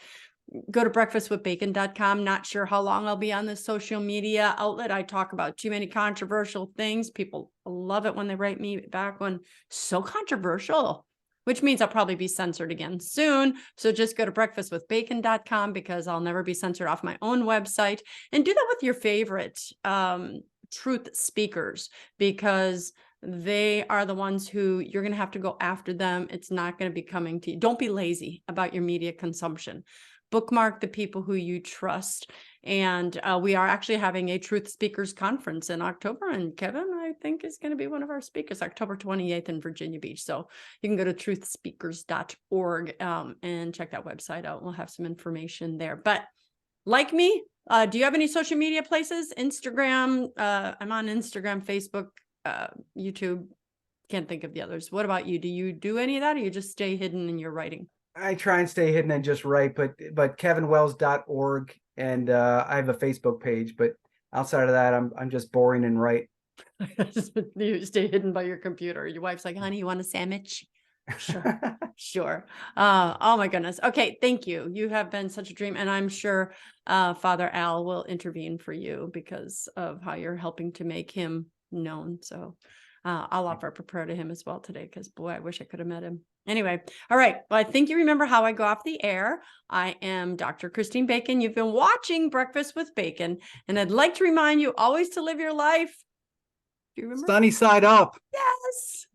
Go to breakfastwithbacon.com. Not sure how long I'll be on this social media outlet. I talk about too many controversial things. People love it when they write me back when so controversial, which means I'll probably be censored again soon. So just go to breakfastwithbacon.com, because I'll never be censored off my own website. And do that with your favorite truth speakers, because they are the ones who you're going to have to go after them. It's not going to be coming to you. Don't be lazy about your media consumption. Bookmark the people who you trust, And we are actually having a Truth Speakers Conference in October. And Kevin, I think, is going to be one of our speakers, October 28th in Virginia Beach. So you can go to truthspeakers.org and check that website out. We'll have some information there. But like me, do you have any social media places? Instagram, I'm on Instagram, Facebook, YouTube. Can't think of the others. What about you? Do you do any of that, or you just stay hidden in your writing? I try and stay hidden and just write, but kevinwells.org, and I have a Facebook page, but outside of that, I'm just boring and write. You stay hidden by your computer. Your wife's like, honey, you want a sandwich? Sure. Sure. Oh my goodness. Okay. Thank you. You have been such a dream. And I'm sure Father Al will intervene for you because of how you're helping to make him known. So I'll offer up a prayer to him as well today, because boy, I wish I could have met him. Anyway. All right. Well, I think you remember how I go off the air. I am Dr. Christine Bacon. You've been watching Breakfast with Bacon, and I'd like to remind you always to live your life. Do you remember? Sunny side up. Yes.